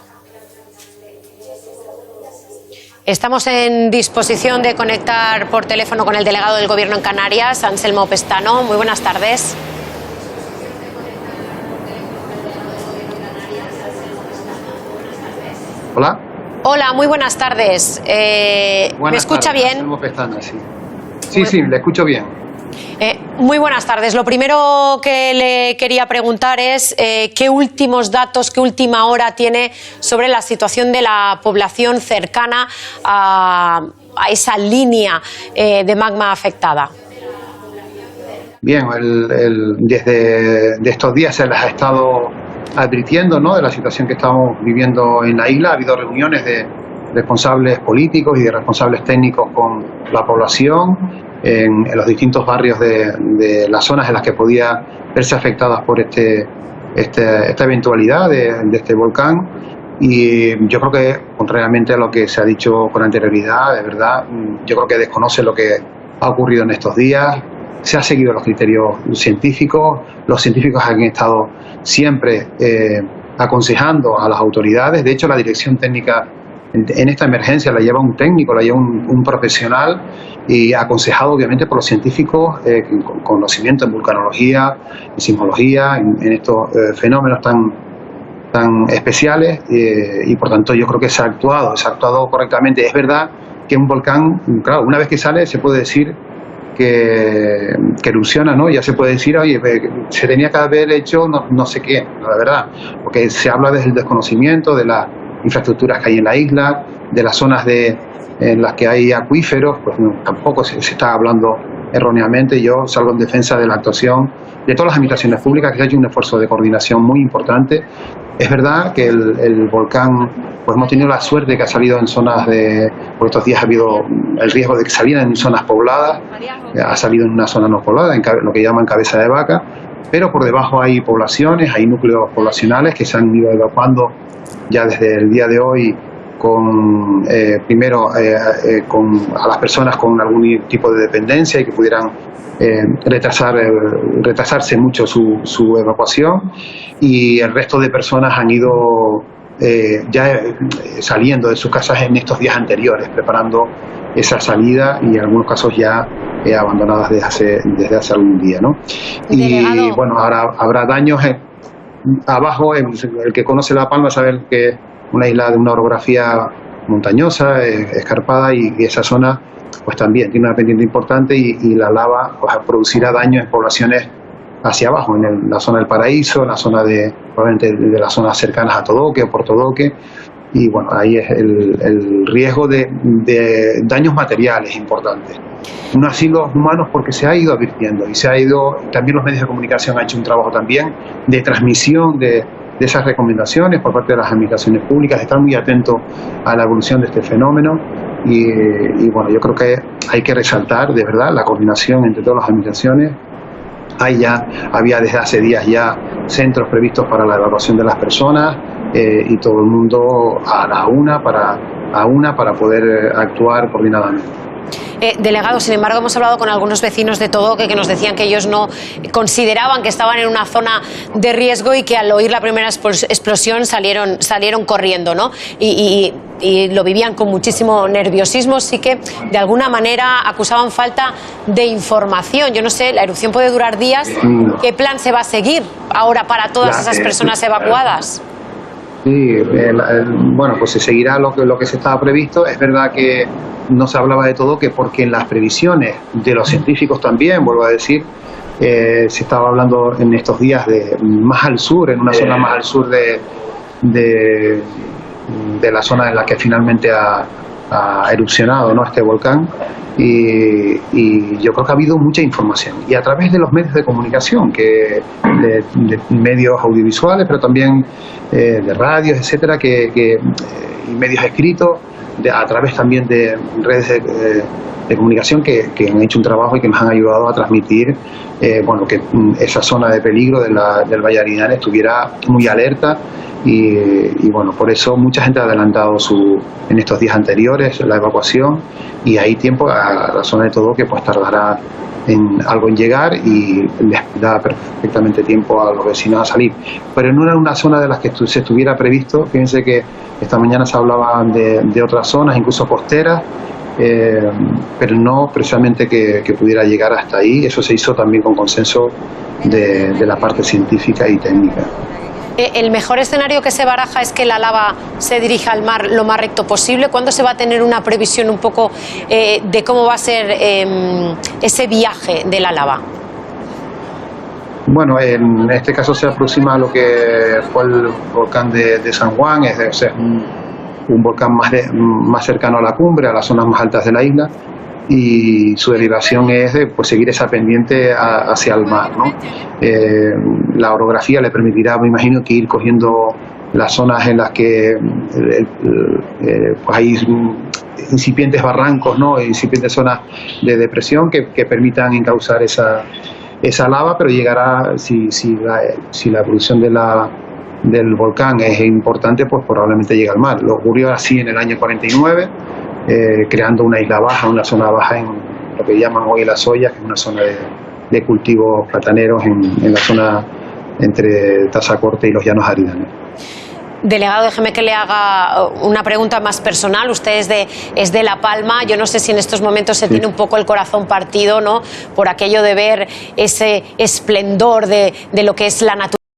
Estamos en disposición de conectar por teléfono con el delegado del Gobierno en Canarias, Anselmo Pestano. Muy buenas tardes. Hola. Hola, muy buenas tardes. ¿Me escucha bien? Sí, le escucho bien. Muy buenas tardes. Lo primero que le quería preguntar es qué últimos datos, qué última hora tiene sobre la situación de la población cercana a esa línea de magma afectada. Bien, desde estos días se les ha estado advirtiendo, ¿no?, de la situación que estamos viviendo en la isla. Ha habido reuniones de responsables políticos y de responsables técnicos con la población en los distintos barrios de las zonas en las que podía verse afectadas por esta eventualidad de este volcán. Y yo creo que, contrariamente a lo que se ha dicho con anterioridad, de verdad, yo creo que desconoce lo que ha ocurrido en estos días. Se ha seguido los criterios científicos, los científicos han estado siempre aconsejando a las autoridades. De hecho, la dirección técnica en esta emergencia la lleva un técnico, la lleva un profesional y aconsejado obviamente por los científicos con conocimiento en vulcanología, en sismología, en estos fenómenos tan especiales y por tanto yo creo que se ha actuado correctamente. Es verdad que un volcán, claro, una vez que sale se puede decir que erupciona, ¿no? Ya se puede decir, oye, se tenía que haber hecho no sé qué, la verdad, porque se habla desde el desconocimiento de las infraestructuras que hay en la isla, de las zonas en las que hay acuíferos, pues tampoco se está hablando erróneamente. Yo salgo en defensa de la actuación de todas las administraciones públicas, que se ha hecho un esfuerzo de coordinación muy importante Es verdad que el volcán, pues hemos tenido la suerte de que ha salido en zonas por estos días ha habido el riesgo de que saliera en zonas pobladas, ha salido en una zona no poblada, en lo que llaman cabeza de vaca, pero por debajo hay poblaciones, hay núcleos poblacionales que se han ido evacuando ya desde el día de hoy con a las personas con algún tipo de dependencia y que pudieran retrasarse mucho su evacuación, y el resto de personas han ido ya saliendo de sus casas en estos días anteriores, preparando esa salida, y en algunos casos ya abandonadas desde hace algún día, ¿no? Y bueno, ahora habrá daños abajo. El que conoce La Palma sabe que es una isla de una orografía montañosa, escarpada, y esa zona pues también tiene una pendiente importante, y la lava pues producirá daños en poblaciones hacia abajo, en la zona del Paraíso, en la zona probablemente de las zonas cercanas a Todoque o Portodoque, y bueno, ahí es el riesgo de daños materiales importantes. No así los humanos, porque se ha ido advirtiendo, y también los medios de comunicación han hecho un trabajo también de transmisión de esas recomendaciones por parte de las administraciones públicas, de estar muy atentos a la evolución de este fenómeno, y bueno, yo creo que hay que resaltar de verdad la coordinación entre todas las administraciones. Había desde hace días ya centros previstos para la evacuación de las personas, y todo el mundo a la una para poder actuar coordinadamente. Delegado, sin embargo, hemos hablado con algunos vecinos de Todoque que nos decían que ellos no consideraban que estaban en una zona de riesgo, y que al oír la primera explosión salieron corriendo, ¿no? Y lo vivían con muchísimo nerviosismo. Sí que de alguna manera acusaban falta de información. Yo no sé, la erupción puede durar días. ¿Qué plan se va a seguir ahora para todas esas personas evacuadas? Sí, bueno, pues se seguirá lo que se estaba previsto. Es verdad que no se hablaba de Todoque porque en las previsiones de los científicos también, vuelvo a decir, se estaba hablando en estos días de más al sur, en una zona más al sur de la zona en la que finalmente ha erupcionado, ¿no?, este volcán, y yo creo que ha habido mucha información, y a través de los medios de comunicación, de medios audiovisuales, pero también de radios, etcétera, y medios escritos, a través también de redes de comunicación que han hecho un trabajo y que nos han ayudado a transmitir bueno, que esa zona de peligro del Valle Aridane estuviera muy alerta, y bueno, por eso mucha gente ha adelantado en estos días anteriores la evacuación, y hay tiempo. A la zona de Todoque pues tardará algo en llegar, y les da perfectamente tiempo a los vecinos a salir, pero no era una zona de las que se estuviera previsto. Fíjense que esta mañana se hablaba de otras zonas, incluso costeras, pero no precisamente que pudiera llegar hasta ahí. Eso se hizo también con consenso de la parte científica y técnica. El mejor escenario que se baraja es que la lava se dirija al mar lo más recto posible. ¿Cuándo se va a tener una previsión un poco de cómo va a ser ese viaje de la lava? Bueno, en este caso se aproxima a lo que fue el volcán de San Juan, es un volcán más cercano a la cumbre, a las zonas más altas de la isla, y su derivación es de seguir esa pendiente hacia el mar, ¿no? La orografía le permitirá, me imagino, que ir cogiendo las zonas en las que pues hay incipientes barrancos, ¿no?, incipientes zonas de depresión que permitan encauzar esa lava, pero llegará, si la evolución del volcán es importante, pues probablemente llega al mar. Lo ocurrió así en el año 49, creando una isla baja, una zona baja en lo que llaman hoy Las Ollas, que es una zona de cultivos plataneros en la zona entre Tazacorte y los Llanos Aridanes. Delegado, déjeme que le haga una pregunta más personal. Usted es de La Palma. Yo no sé si en estos momentos se tiene un poco el corazón partido, ¿no?, por aquello de ver ese esplendor de lo que es la naturaleza.